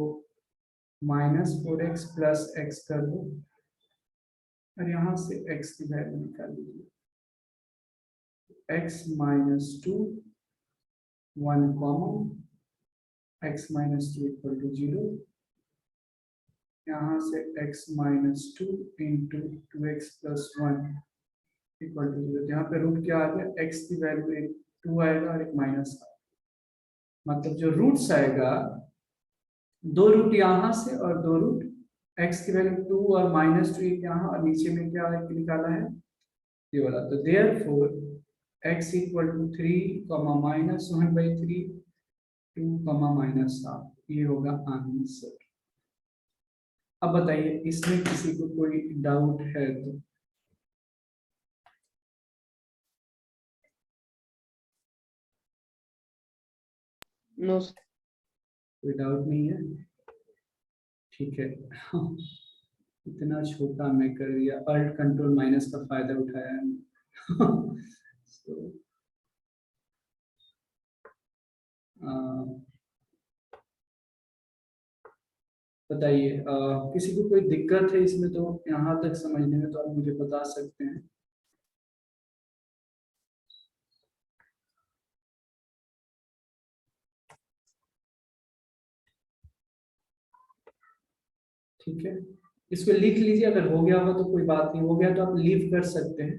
-4x + x कर दो, और यहाँ से x की वैल्यू निकाल लीजिए। x - 2 1 common, x - 2 = 0। यहाँ से x - 2 × 2x + 1 = 0। यहाँ पे रूट क्या आ गया? x की वैल्यू एक 2 आएगा और एक माइनस का, मतलब जो रूट्स आएगा, 2 रूट यहाँ से और 2 रूट, x की वैल्यू 2 और -2 एक यहाँ, और नीचे में क्या निकाला है? ये वाला। तो देयरफॉर x = 3, -1/3, 2, -1/2, ये होगा आंसर। अब बताइए, इसमें किसी को कोई डाउट है तो? नो कोई डाउट नहीं है? ठीक है इतना छोटा मैं कर दिया, अल्ट कंट्रोल माइनस का फायदा उठाया है so, बताइए, किसी को कोई दिक्कत है इसमें? तो यहाँ तक समझने में तो आप मुझे बता सकते हैं। ठीक है, इसको लिख लीजिए। अगर हो गया होगा तो कोई बात नहीं, हो गया तो आप लीव कर सकते हैं।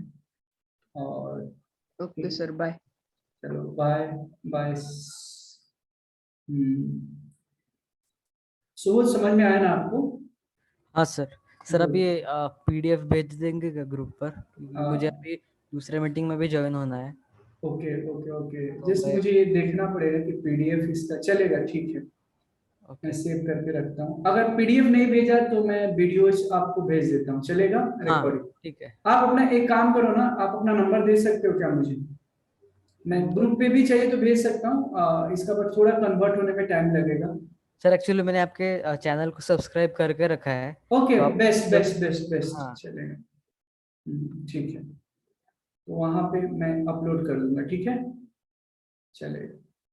और ओके सर बाय चलो बाय बाय। सुबह समझ में आया ना आपको? हाँ सर। Sir Good. अभी PDF भेज देंगे क्या ग्रुप पर? अ, मुझे अभी दूसरे मीटिंग में भी ज्वाइन होना है। ओके ओके ओके, तो जस्ट मैं- मुझे ये देखना पड़ेगा कि पीडीएफ इसका चलेगा, ठीक है, मैं ओके सेव करके रखता हूँ। अगर पीडीएफ नहीं भेजा तो मैं वीडियोस आपको भेज देता हूँ, चलेगा हाँ रिकॉर्डिंग? ठीक है। आप अपना एक काम करो ना, आप अपना नंबर दे सकते हो क्या मुझे? मैं ग्रुप पे भी चाहिए तो भेज सकता हूँ, इसका पर थोड़ा कन्वर्ट होने में टाइम लगेगा। सर एक्चुअली मैंने आपके चैनल को सब्सक्राइब करके रखा है। ओके, तो आप बेस्ट जब बेस्ट बेस्ट बेस्ट, हाँ चलेगा। ठीक है, तो वहां पे मैं अपलोड कर दूंगा, ठीक है, चलेगा।